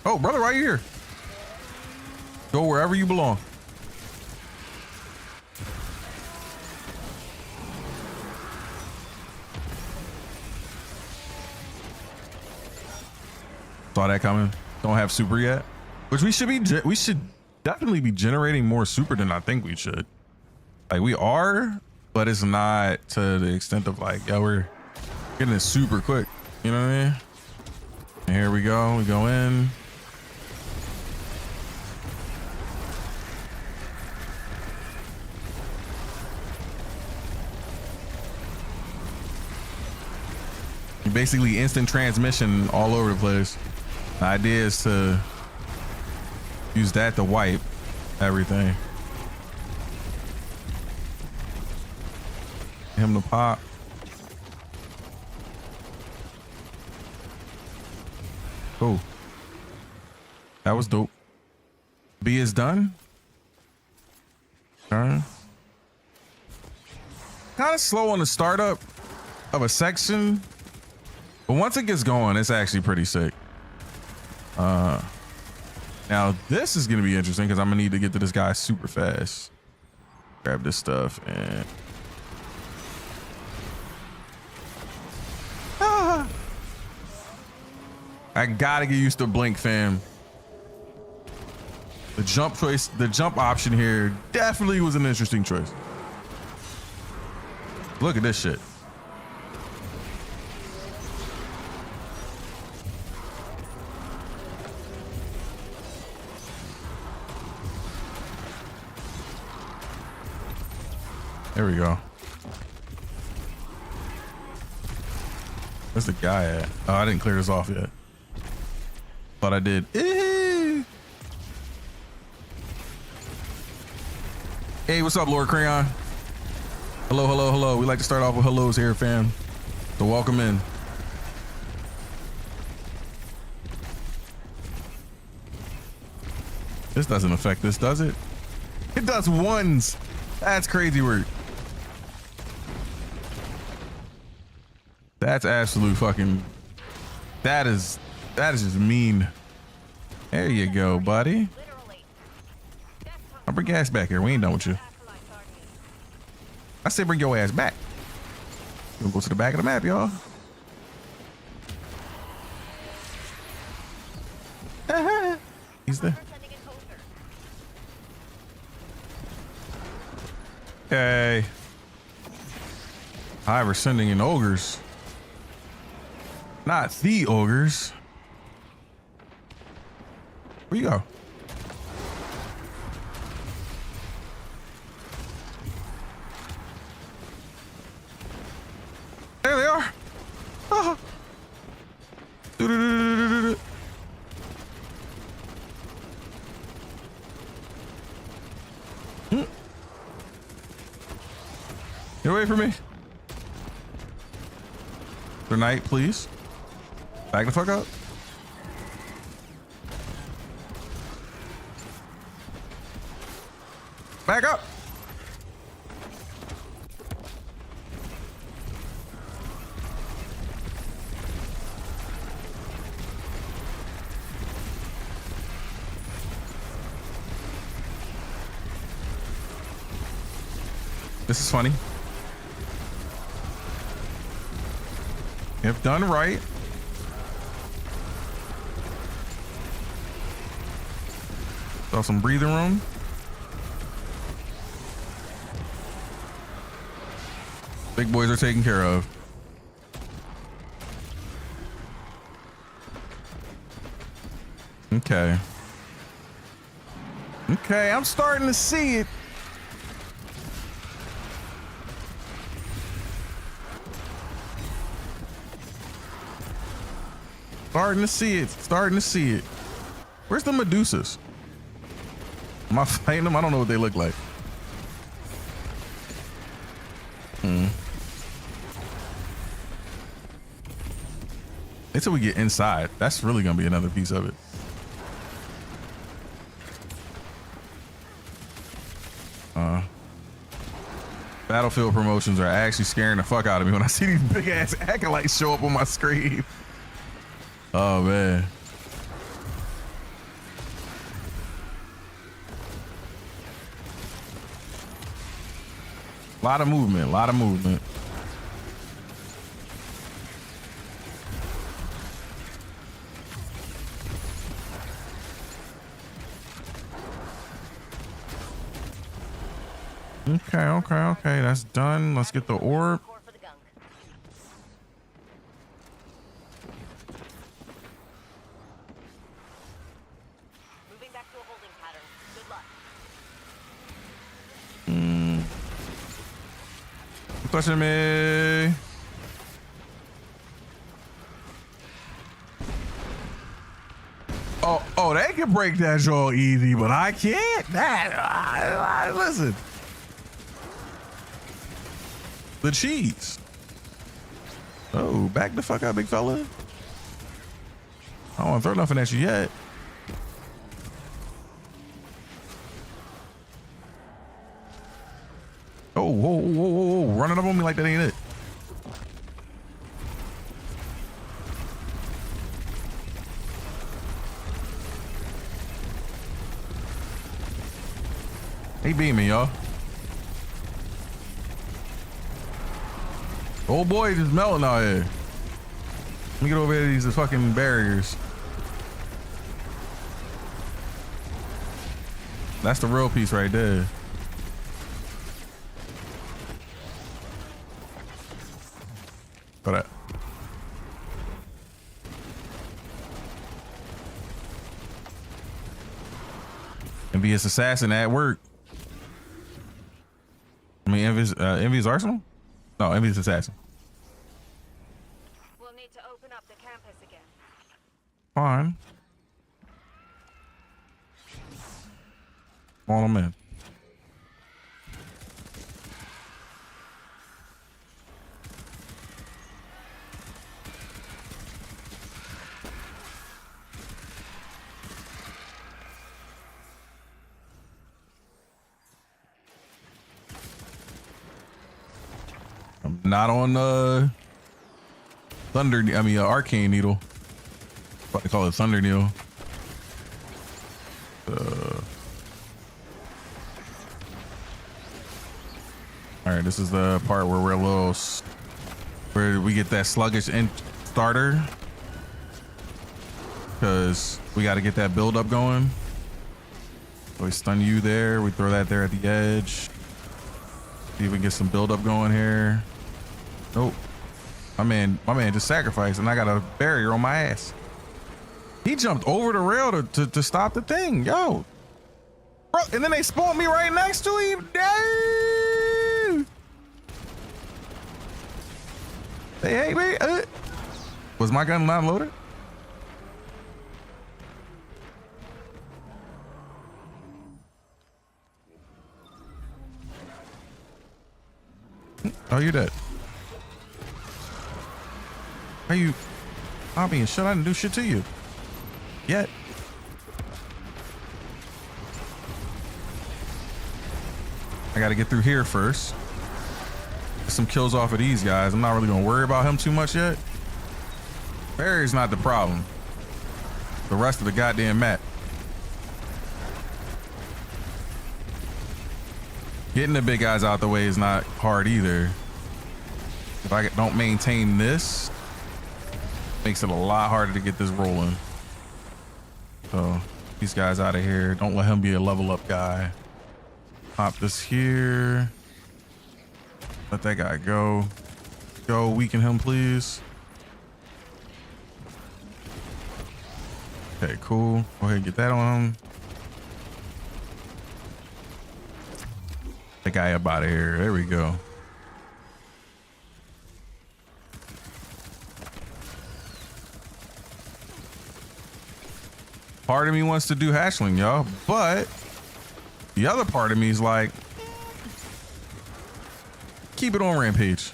A: Oh, brother, right here. Go wherever you belong. Saw that coming. Don't have super yet, which we should definitely be generating more super than I think we should. Like we are, but it's not to the extent of like, yeah, we're getting it super quick. You know what I mean? And here we go. We go in. Basically instant transmission all over the place. The idea is to use that to wipe everything. Him to pop. Oh, that was dope. B is done. Kind of slow on the startup of a section. But once it gets going, it's actually pretty sick. Now this is gonna be interesting because I'm gonna need to get to this guy super fast. Grab this stuff and I gotta get used to blink, fam. The jump option here definitely was an interesting choice. Look at this shit. There we go. Where's the guy at? Oh, I didn't clear this off yet. Thought I did. Hey, what's up, Lord Crayon? Hello, hello, hello. We like to start off with hellos here, fam. So welcome in. This doesn't affect this, does it? It does ones. That's crazy work. That's absolute fucking. That is just mean. There you go, buddy. I'll bring your ass back here. We ain't done with you. I say bring your ass back. We'll go to the back of the map, y'all. He's there. Okay. Hi, we're sending in ogres. Not the ogres. Where you go? There they are. Oh. Get away from me. Grenade, please. Back the fuck up. Back up. This is funny. If done right. So some breathing room. Big boys are taken care of. Okay. Okay, I'm starting to see it. Starting to see it. Starting to see it. Where's the Medusas? Am I fighting them? I don't know what they look like. Wait till we get inside. That's really gonna be another piece of it. Battlefield promotions are actually scaring the fuck out of me when I see these big ass acolytes show up on my screen. Oh man. Lot of movement, lot of movement. Okay, that's done. Let's get the orb.
G: Moving back to a holding pattern. Good luck.
A: Touching me. Oh, they can break that jaw easy, but I can't. Listen. The cheese. Oh, back the fuck up, big fella. I don't want to throw nothing at you yet. Oh, whoa. Running up on me like that ain't it. He beat me, y'all. Old boy just melting out here. Let me get over here to these fucking barriers. That's the real piece right there. Got that. Envious assassin at work. I mean, Envious Arsenal? No, Envious assassin.
D: We'll need to open up the campus again.
A: Fine. On them in. I'm not on Thunder. I mean, Arcane Needle. What they call it, Thunder Needle. All right, this is the part where we're a little, where we get that sluggish starter, because we got to get that build up going. So we stun you there. We throw that there at the edge. See if we can get some build up going here. Nope. My man just sacrificed, and I got a barrier on my ass. He jumped over the rail to stop the thing, yo. Bro, and then they spawned me right next to him. Dang. They hate me. Was my gun not loaded? Oh, you dead. Are you? I'm being shut. I didn't do shit to you yet. I got to get through here first. Get some kills off of these guys. I'm not really gonna worry about him too much yet. Barry's not the problem. The rest of the goddamn map. Getting the big guys out the way is not hard either. If I don't maintain this, makes it a lot harder to get this rolling. So these guys out of here. Don't let him be a level up guy. Pop this here. Let that guy go. Go, weaken him, please. Okay, cool. Go ahead and get that on him. That guy up out of here. There we go. Part of me wants to do hatchling, y'all, but the other part of me is like, keep it on Rampage.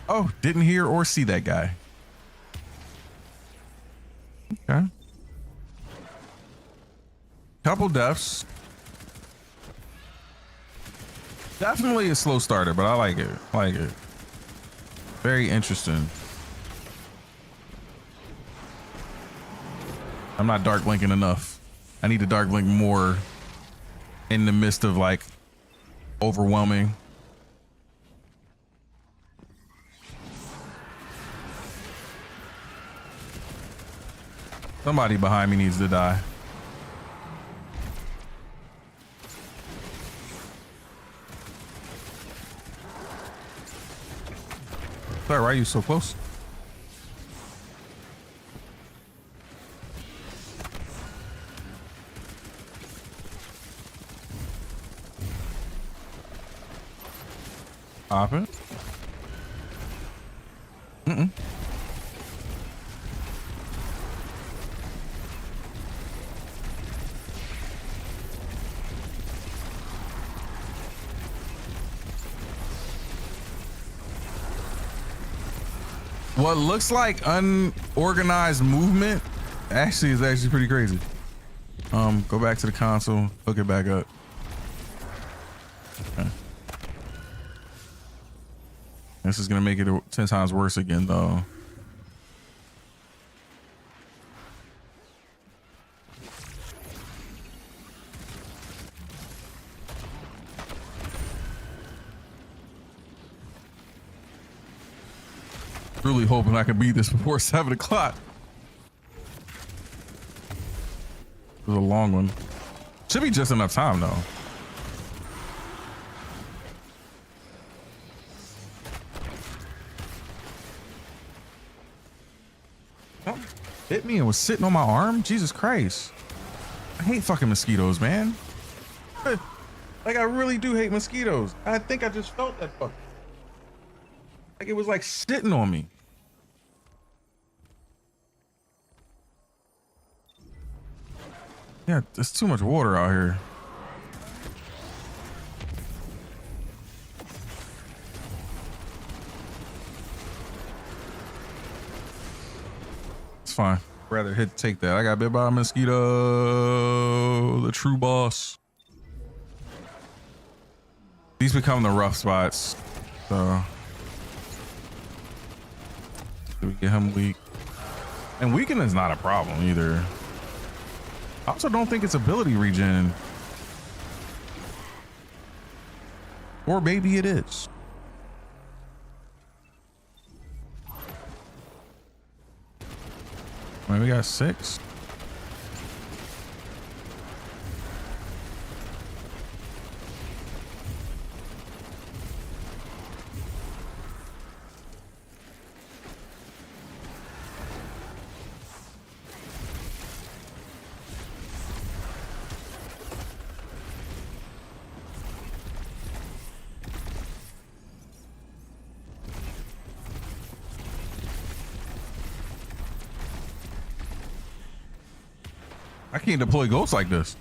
A: Oh, didn't hear or see that guy. Okay. Couple deaths. Definitely a slow starter, but I like it. I like it. Very interesting. I'm not dark blinking enough. I need to dark blink more in the midst of like overwhelming. Somebody behind me needs to die. Sorry, why are you so close? Pop it. What looks like unorganized movement actually is actually pretty crazy. Go back to the console, hook it back up. Okay. This is gonna make it 10 times worse again though. Really hoping I can beat this before 7 o'clock. It was a long one. Should be just enough time though. Oh, hit me and was sitting on my arm? Jesus Christ. I hate fucking mosquitoes, man. Like, I really do hate mosquitoes. I think I just felt that fuck. Like, it was like sitting on me. Yeah, there's too much water out here. It's fine. Rather take that. I got bit by a mosquito. The true boss. These become the rough spots. So we get him weak. And weaken is not a problem either. I also don't think it's ability regen. Or maybe it is. Right, we got 6. I can't deploy ghosts like this.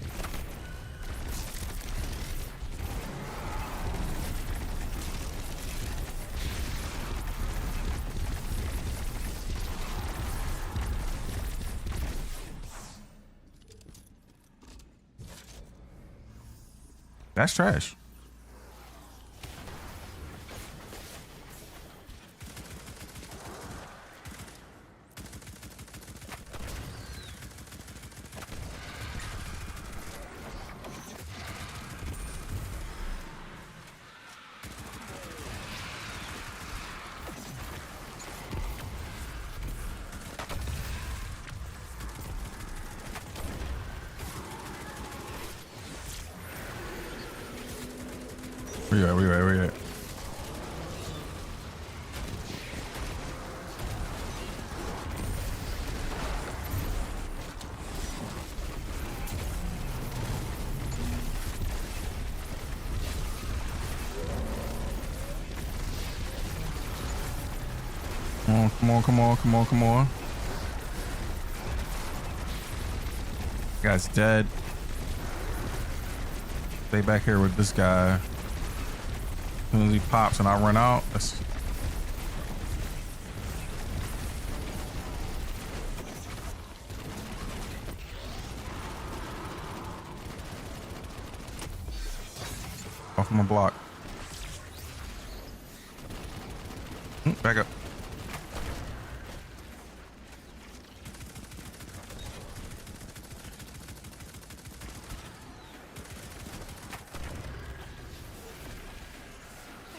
A: That's trash. Where you at? Come on. Guy's dead. Stay back here with this guy. As soon as he pops and I run out, that's... off my block. Back up.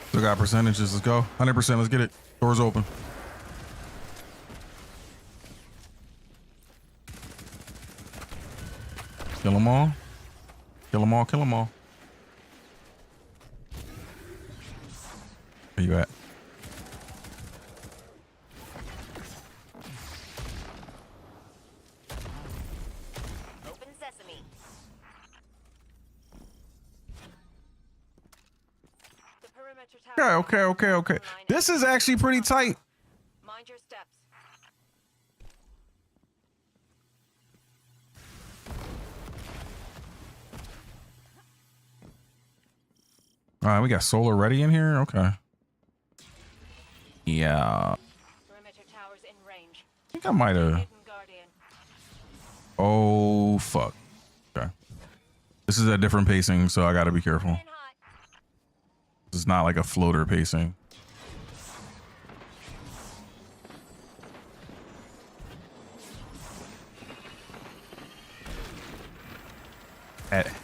A: Still got percentages. Let's go. 100%. Let's get it. Doors open. Kill them all. Kill them all. Kill them all. Where you at?
G: Open sesame.
D: The perimeter tower.
A: Okay. This is actually pretty tight.
D: Mind your steps.
A: All right, we got solar ready in here. Okay. Yeah.
D: Perimeter towers in range.
A: I think I might have.
D: Hidden guardian.
A: Oh, fuck. Okay. This is a different pacing, so I got to be careful.
D: In hot.
A: This is not like a floater pacing.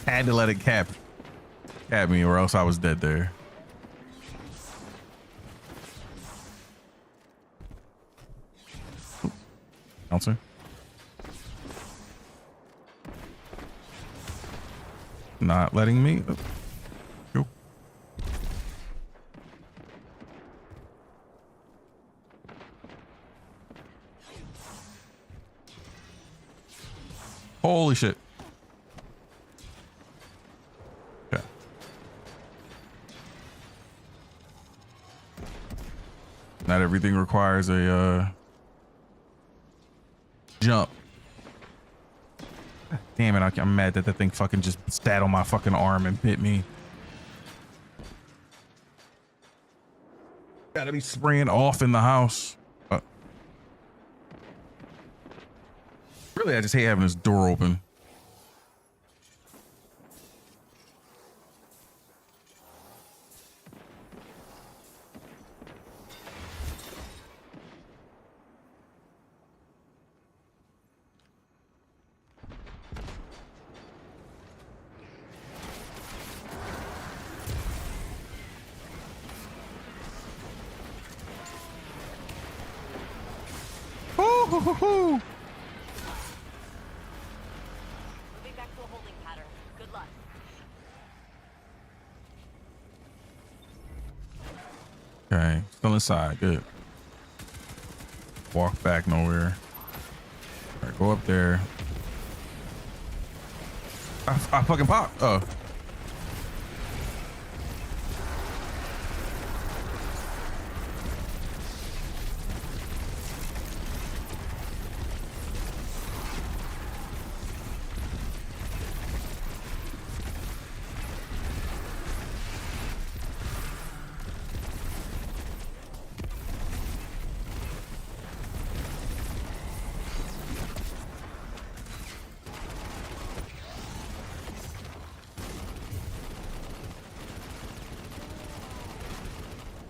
A: Had to let it cap me or else I was dead there. Bouncer. Not letting me. Go. Holy shit. Okay. Not everything requires a jump. Damn it, I'm mad that thing fucking just sat on my fucking arm and bit me. Gotta be spraying off in the house. Really, I just hate having this door open. Moving
F: back to a holding pattern. Good luck.
A: Okay, still inside. Good. Walk back nowhere. All right, go up there. I fucking popped. Oh.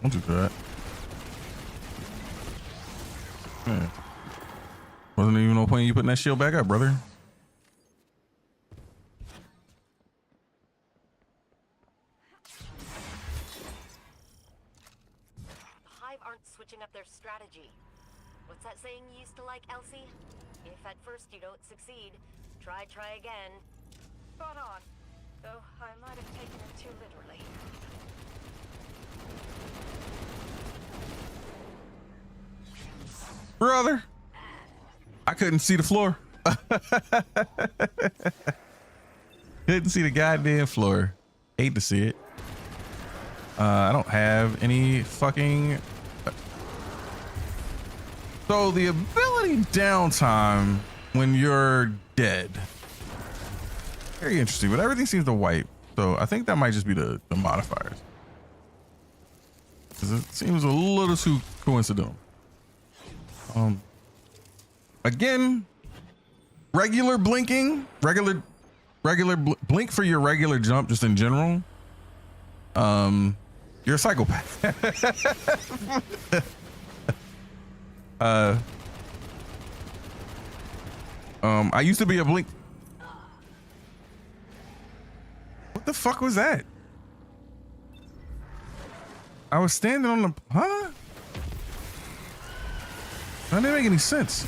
A: Don't do that. Yeah. Wasn't even no point in you putting that shield back up, brother.
F: The Hive aren't switching up their strategy. What's that saying you used to like, Elsie? If at first you don't succeed, try again.
B: Spot on. Though I might have taken it too literally.
A: Brother, I couldn't see the floor. Couldn't see the goddamn floor. Hate to see it. I don't have any fucking. So the ability downtime when you're dead. Very interesting, but everything seems to wipe. So I think that might just be the modifiers. 'Cause it seems a little too coincidental. Again, regular blinking, regular blink for your regular jump, just in general. You're a psychopath. I used to be a blink. What the fuck was that? I was standing on the, huh? That didn't make any sense.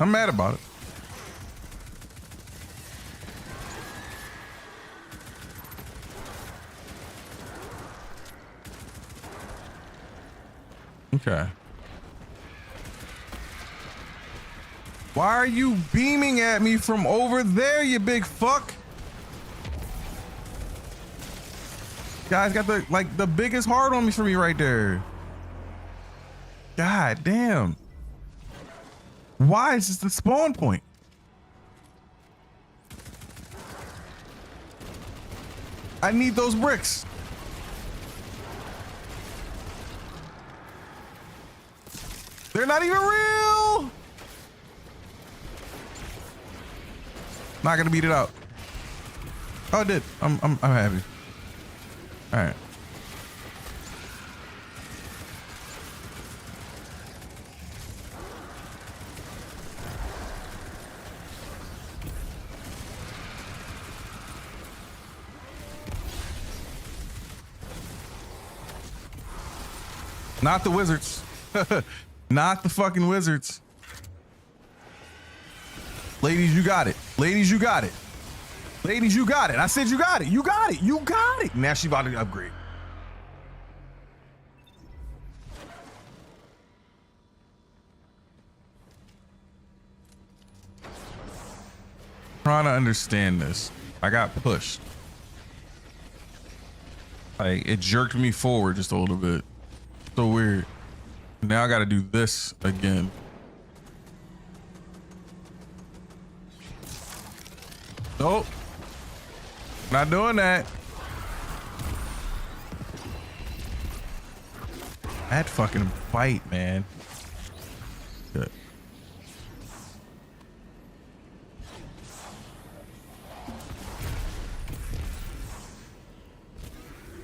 A: I'm mad about it. Okay. Why are you beaming at me from over there, you big fuck? Guys got the biggest heart on me for me right there. God damn. Why is this the spawn point? I need those bricks. They're not even real. Not gonna beat it out. Oh, I did. I'm happy. All right. Not the wizards. Not the fucking wizards. Ladies, you got it. Ladies, you got it. Ladies, you got it. I said you got it. You got it. You got it. Now she about to upgrade. Trying to understand this. I got pushed. Like, it jerked me forward just a little bit. So weird. Now I got to do this again. Nope. Not doing that. That fucking bite, man. Good.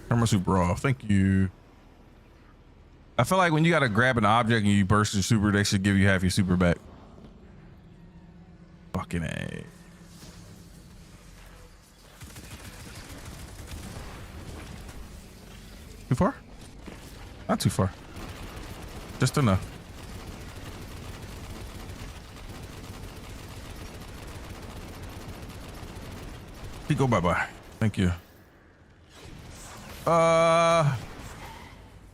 A: Turn my super off. Thank you. I feel like when you gotta grab an object and you burst your super, they should give you half your super back. Fucking A. Too far? Not too far. Just enough. He go bye-bye. Thank you. I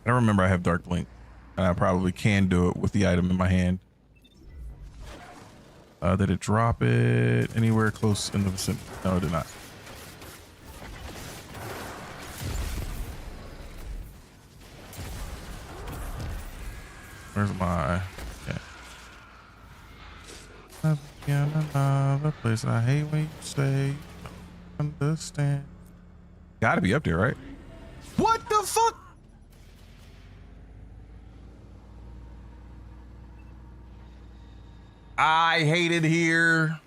A: don't remember I have Dark Blink. And I probably can do it with the item in my hand. Did it drop it anywhere close in the vicinity? No, it did not. Where's my... Yeah. Another place I hate when you say you don't understand. Gotta be up there, right? What the fuck? I hate it here.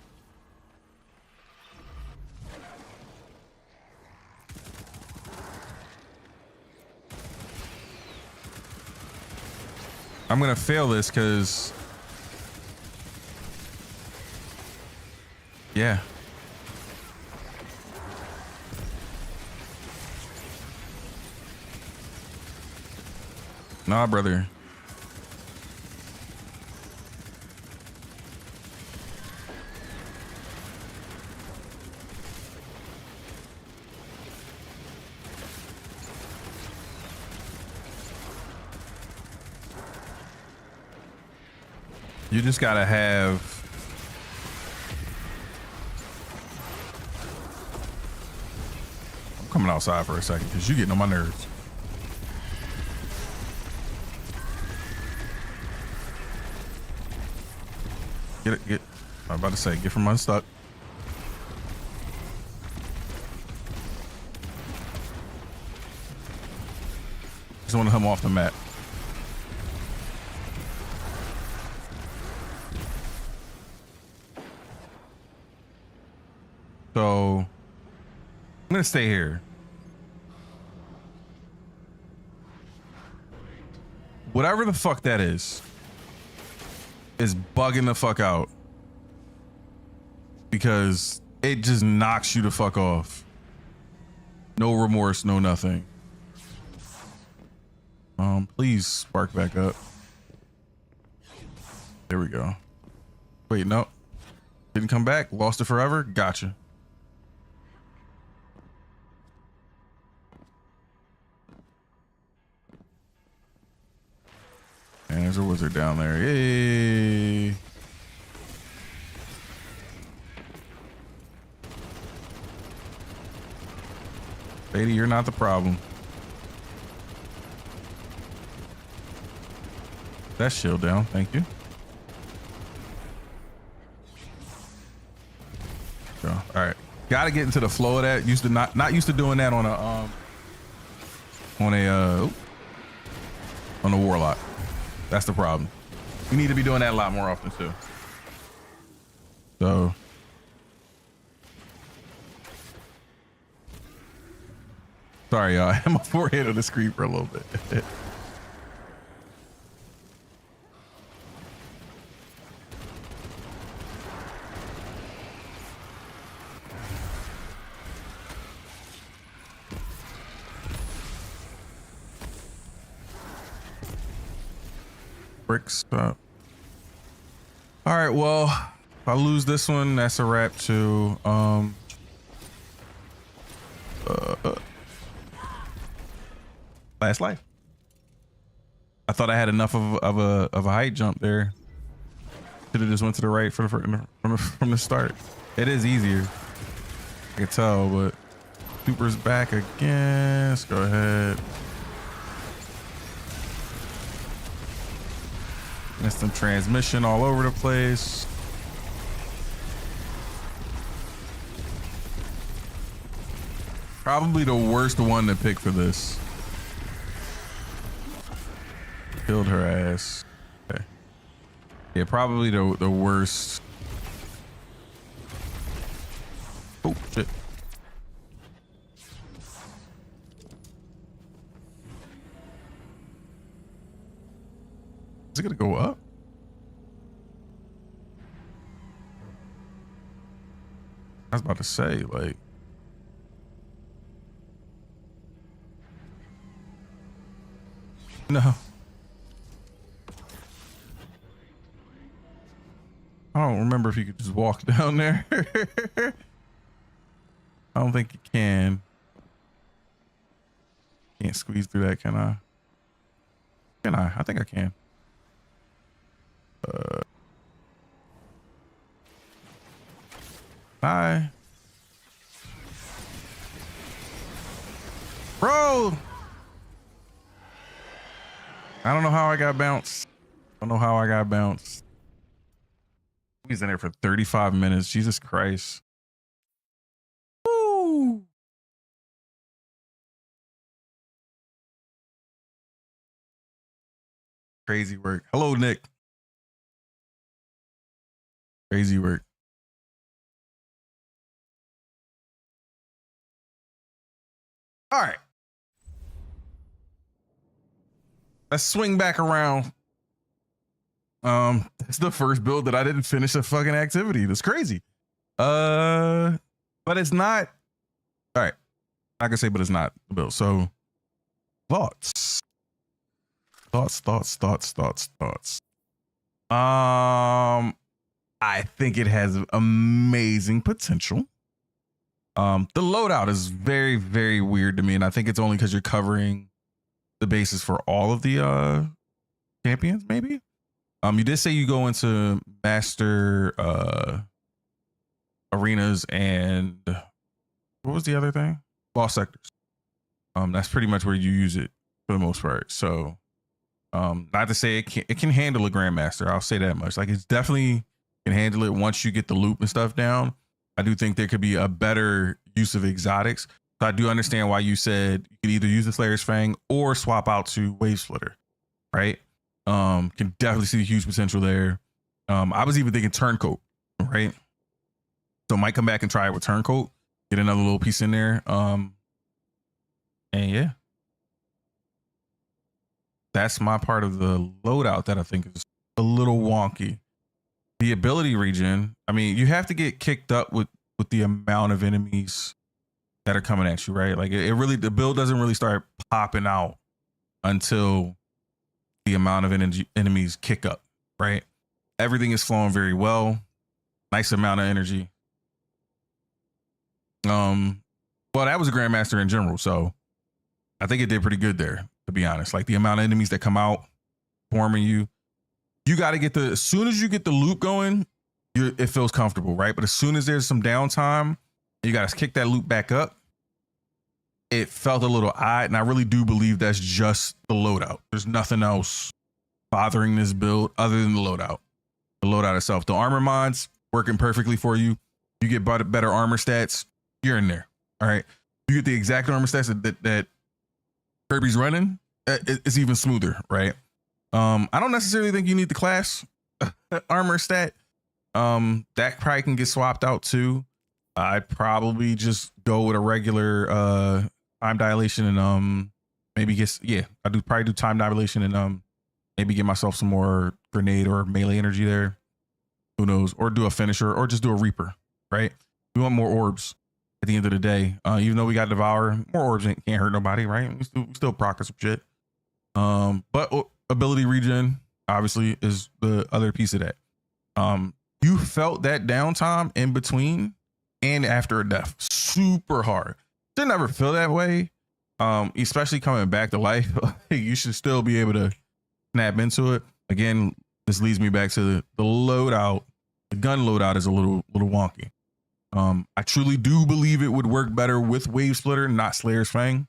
A: I'm gonna fail this because, yeah. Nah, brother. You just gotta have... I'm coming outside for a second because you're getting on my nerves. Get. I'm about to say, get from unstuck. Just want to hum off the mat. So I'm gonna stay here. Whatever the fuck that is bugging the fuck out because it just knocks you the fuck off. No remorse, no nothing. Please spark back up. There we go. Wait, no. Didn't come back. Lost it forever. Gotcha. And there's a wizard down there. Yay. Lady, you're not the problem. That shield down. Thank you. So, all right. Gotta get into the flow of that. Used to not used to doing that on a warlock. That's the problem. You need to be doing that a lot more often too. So sorry, y'all. I had my forehead on the screen for a little bit. bricks up. All right, well, if I lose this one, that's a wrap too. Last life. I thought I had enough of a height jump there. Should have just went to the right from the start. It is easier, I can tell, but Super's back again. Let's go ahead. Instant transmission all over the place. Probably the worst one to pick for this. Killed her ass. Okay. Yeah, probably the worst. Oh shit. Is it gonna go up? I was about to say, like, no. I don't remember if you could just walk down there. I don't think you can. Can't squeeze through that, can I? Can I? I think I can. Hi. Bro! I don't know how I got bounced. I don't know how I got bounced. He's in there for 35 minutes. Jesus Christ. Woo! Crazy work. Hello, Nick. Crazy work. All right. Let's swing back around. It's the first build that I didn't finish a fucking activity. That's crazy. But it's not. All right. I can say, but it's not the build. So thoughts. I think it has amazing potential. The loadout is very, very weird to me, and I think it's only because you're covering the bases for all of the champions, maybe. You did say you go into master arenas and what was the other thing? Lost sectors. That's pretty much where you use it for the most part. So not to say it can handle a grandmaster. I'll say that much. Like, it's definitely can handle it once you get the loop and stuff down. I do think there could be a better use of exotics. So I do understand why you said you could either use the Slayer's Fang or swap out to Wave Splitter, right? Can definitely see the huge potential there. I was even thinking Turncoat, right? So might come back and try it with Turncoat, get another little piece in there. And yeah, that's my part of the loadout that I think is a little wonky. The ability regen, I mean, you have to get kicked up with the amount of enemies that are coming at you, right? Like, it really, the build doesn't really start popping out until the amount of enemies kick up, right? Everything is flowing very well. Nice amount of energy. Well, that was a Grandmaster in general, so I think it did pretty good there, to be honest. Like, the amount of enemies that come out, forming you got to get as soon as you get the loop going, it feels comfortable, right? But as soon as there's some downtime, you got to kick that loop back up. It felt a little odd, and I really do believe that's just the loadout. There's nothing else bothering this build other than the loadout. The loadout itself. The armor mods working perfectly for you. You get better armor stats. You're in there. All right. You get the exact armor stats that Kirby's running. It's even smoother, right? I don't necessarily think you need the class armor stat. That probably can get swapped out too. I'd probably just go with a regular time dilation and maybe I probably do time dilation and maybe get myself some more grenade or melee energy there. Who knows? Or do a finisher or just do a reaper, right? We want more orbs at the end of the day. Even though we got Devour, more orbs can't hurt nobody, right? We still proc some shit. But ability regen, obviously is the other piece of that. You felt that downtime in between and after a death super hard. Should never feel that way. Especially coming back to life. You should still be able to snap into it. Again, this leads me back to the loadout. The gun loadout is a little wonky. I truly do believe it would work better with Wave Splitter, not Slayer's Fang.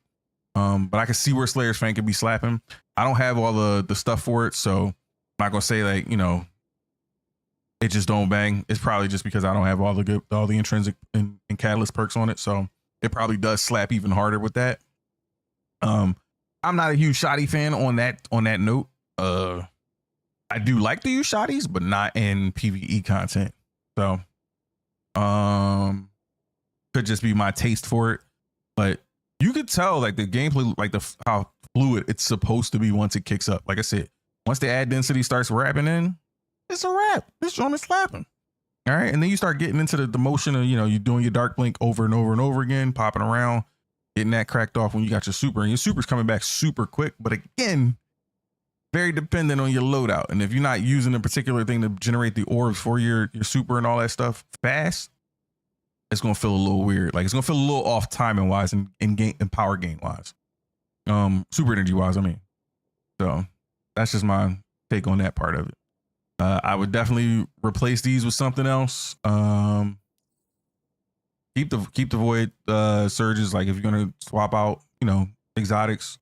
A: But I can see where Slayer's Fang could be slapping. I don't have all the stuff for it, so I'm not gonna say like, you know, it just don't bang. It's probably just because I don't have all the intrinsic and catalyst perks on it, so it probably does slap even harder with that. I'm not a huge shotty fan on that note. I do like to use shotties, but not in PvE content. So, could just be my taste for it. But you could tell like the gameplay, like how fluid it's supposed to be once it kicks up. Like I said, once the ad density starts wrapping in, it's a wrap. This joint is slapping. All right, and then you start getting into the motion of, you know, you're doing your dark blink over and over and over again, popping around, getting that cracked off when you got your super, and your super's coming back super quick. But again, very dependent on your loadout. And if you're not using a particular thing to generate the orbs for your super and all that stuff fast, it's gonna feel a little weird. Like it's gonna feel a little off timing wise and game and power gain wise. Super energy wise, I mean. So that's just my take on that part of it. I would definitely replace these with something else. Keep the void surges. Like if you're gonna swap out, you know, exotics,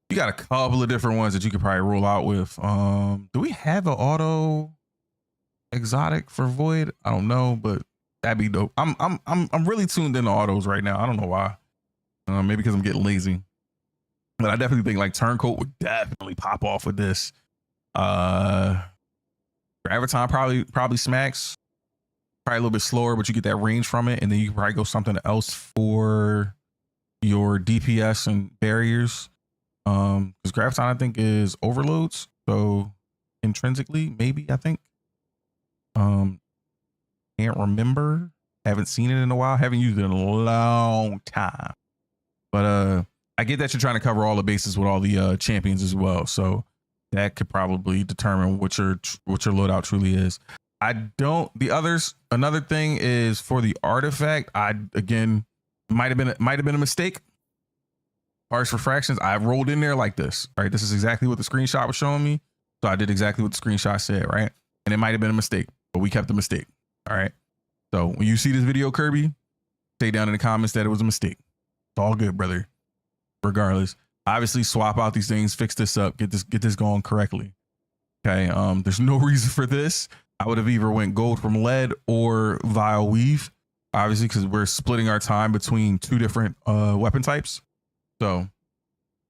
A: you got a couple of different ones that you could probably roll out with. Do we have an auto exotic for void? I don't know, but that'd be dope. I'm really tuned into autos right now. I don't know why. Maybe because I'm getting lazy. But I definitely think like Turncoat would definitely pop off with this. Graviton probably smacks. Probably a little bit slower, but you get that range from it, and then you can probably go something else for your DPS and barriers. Because Graviton I think is overloads, so intrinsically maybe I think. Can't remember. Haven't seen it in a while. Haven't used it in a long time. But I get that you're trying to cover all the bases with all the champions as well, so that could probably determine what your loadout truly is. Another thing is for the artifact. Again, might have been a mistake. Harsh refractions. I rolled in there like this. Right, this is exactly what the screenshot was showing me. So I did exactly what the screenshot said. Right, and it might have been a mistake, but we kept the mistake. All right. So when you see this video, Kirby, say down in the comments that it was a mistake. It's all good, brother. Regardless, obviously swap out these things, fix this up, get this going correctly. Okay. There's no reason for this. I would have either went gold from lead or vile weave, obviously, because we're splitting our time between two different weapon types. So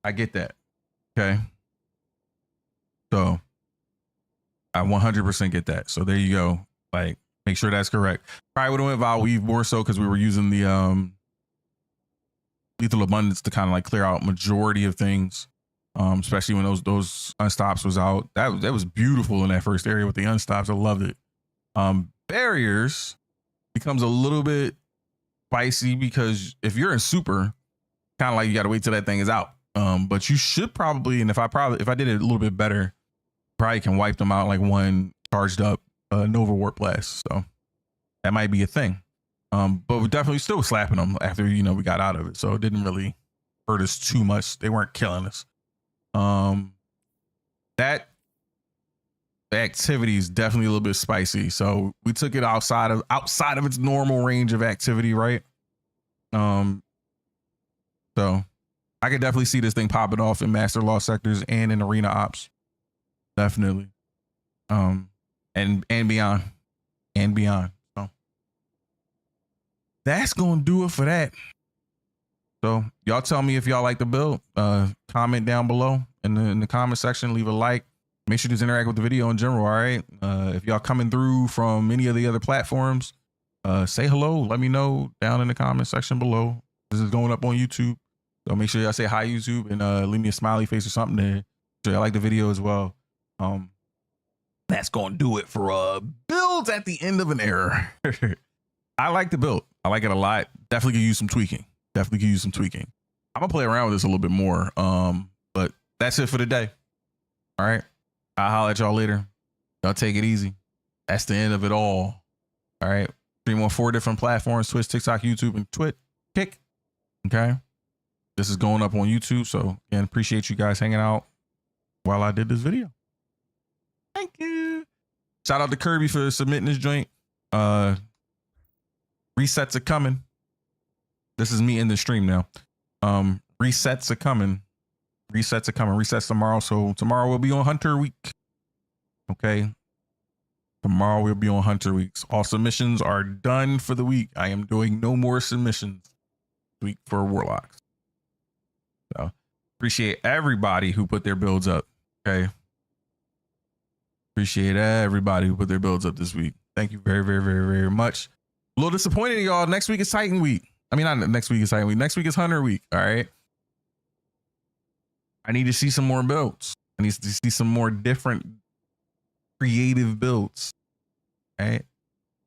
A: I get that. Okay. So I 100% get that. So there you go. Like, make sure that's correct. Probably would have went vile weave more so because we were using the lethal abundance to kind of like clear out majority of things. Especially when those unstops was out. That was beautiful in that first area with the unstops. I loved it. Barriers becomes a little bit spicy because if you're in super, kind of like you got to wait till that thing is out. But you should probably, and if I did it a little bit better, probably can wipe them out like one charged up Nova Warp Blast. So that might be a thing. But we definitely still slapping them after, you know, we got out of it. So it didn't really hurt us too much. They weren't killing us. That the activity is definitely a little bit spicy. So we took it outside of its normal range of activity, right? So I could definitely see this thing popping off in Master Law sectors and in arena ops. Definitely. And beyond. And beyond. So that's gonna do it for that. So y'all tell me if y'all like the build. Comment down below in the comment section. Leave a like. Make sure to interact with the video in general. All right. If y'all coming through from any of the other platforms, say hello. Let me know down in the comment section below. This is going up on YouTube, so make sure y'all say hi YouTube and leave me a smiley face or something there. So y'all like the video as well. That's gonna do it for builds at the end of an era. I like the build. I like it a lot. Definitely could use some tweaking. I'm gonna play around with this a little bit more. But that's it for today. All right. I'll holler at y'all later. Y'all take it easy. That's the end of it all. All right. Stream on 4 different platforms: Twitch, TikTok, YouTube, and Kick. Okay. This is going up on YouTube. So again, appreciate you guys hanging out while I did this video. Thank you. Shout out to Kirby for submitting this joint. Resets are coming. This is me in the stream now. Resets are coming. Resets are coming. Resets tomorrow. So tomorrow we'll be on Hunter Week. Okay. Tomorrow we'll be on Hunter Weeks. All submissions are done for the week. I am doing no more submissions this week for Warlocks. So appreciate everybody who put their builds up. Okay. Appreciate everybody who put their builds up this week. Thank you very, very, very, very much. A little disappointed in y'all. Next week is Titan Week. I mean, not next week is Titan Week. Next week is Hunter Week. All right. I need to see some more builds. I need to see some more different creative builds. Right.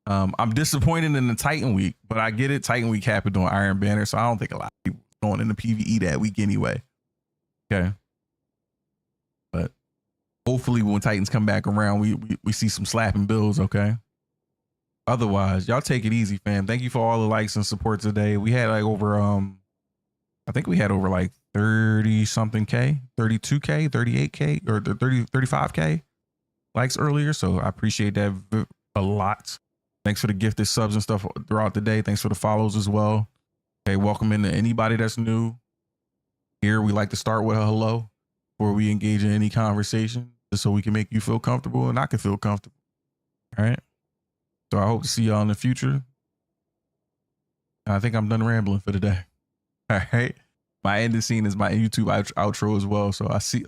A: I'm disappointed in the Titan Week, but I get it. Titan Week happened on Iron Banner, so I don't think a lot of people are going into PvE that week anyway. Okay. But hopefully when Titans come back around, we see some slapping builds. Okay. Otherwise, y'all take it easy, fam. Thank you for all the likes and support today. We had like over I think we had over like 30 something K, 32K, 38K, or 35K likes earlier. So I appreciate that a lot. Thanks for the gifted subs and stuff throughout the day. Thanks for the follows as well. Okay, welcome into anybody that's new. Here we like to start with a hello before we engage in any conversation, just so we can make you feel comfortable and I can feel comfortable. All right. So I hope to see y'all in the future. I think I'm done rambling for the day. All right. My ending scene is my YouTube outro as well. So I'll see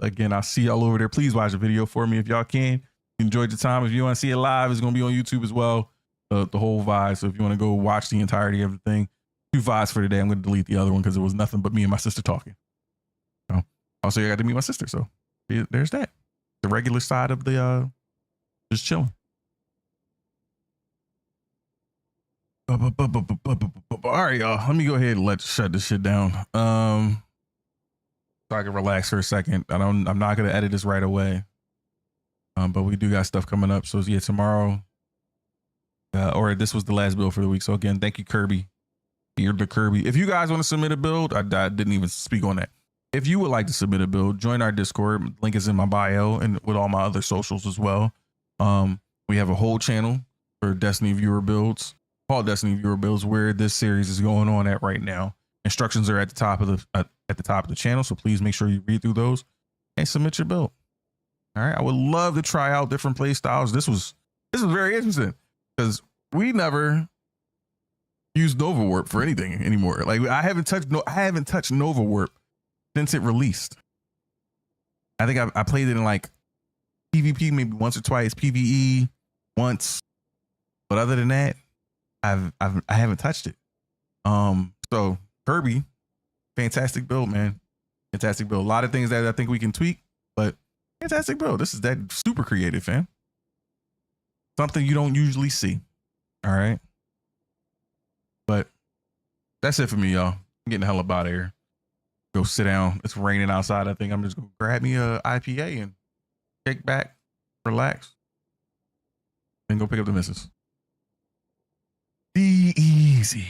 A: y'all over there. Please watch the video for me if y'all can. Enjoyed the time. If you want to see it live, it's going to be on YouTube as well. The whole vibe. So if you want to go watch the entirety of the thing, 2 vibes for today. I'm going to delete the other one because it was nothing but me and my sister talking. So also, I got to meet my sister. So there's that. The regular side of the just chilling. All right, y'all. Let me go ahead and shut this shit down. So I can relax for a second. I'm not gonna edit this right away. But we do got stuff coming up. So yeah, tomorrow. Or this was the last build for the week. So again, thank you, Kirby. You're the Kirby. If you guys want to submit a build, I didn't even speak on that. If you would like to submit a build, join our Discord. Link is in my bio and with all my other socials as well. We have a whole channel for Destiny viewer builds. Called Destiny Viewer Builds, where this series is going on at right now. Instructions are at the top of the channel, so please make sure you read through those and submit your build. All right, I would love to try out different play styles. This was very interesting because we never used Nova Warp for anything anymore. Like I haven't touched Nova Warp since it released. I think I played it in like PvP maybe once or twice, PvE once, but other than that, I haven't touched it. So Kirby, fantastic build, man. Fantastic build. A lot of things that I think we can tweak, but fantastic build. This is that super creative, fam. Something you don't usually see. All right. But that's it for me, y'all. I'm getting the hell up out of here. Go sit down. It's raining outside. I think I'm just gonna grab me a IPA and kick back, relax, and go pick up the missus. Be easy.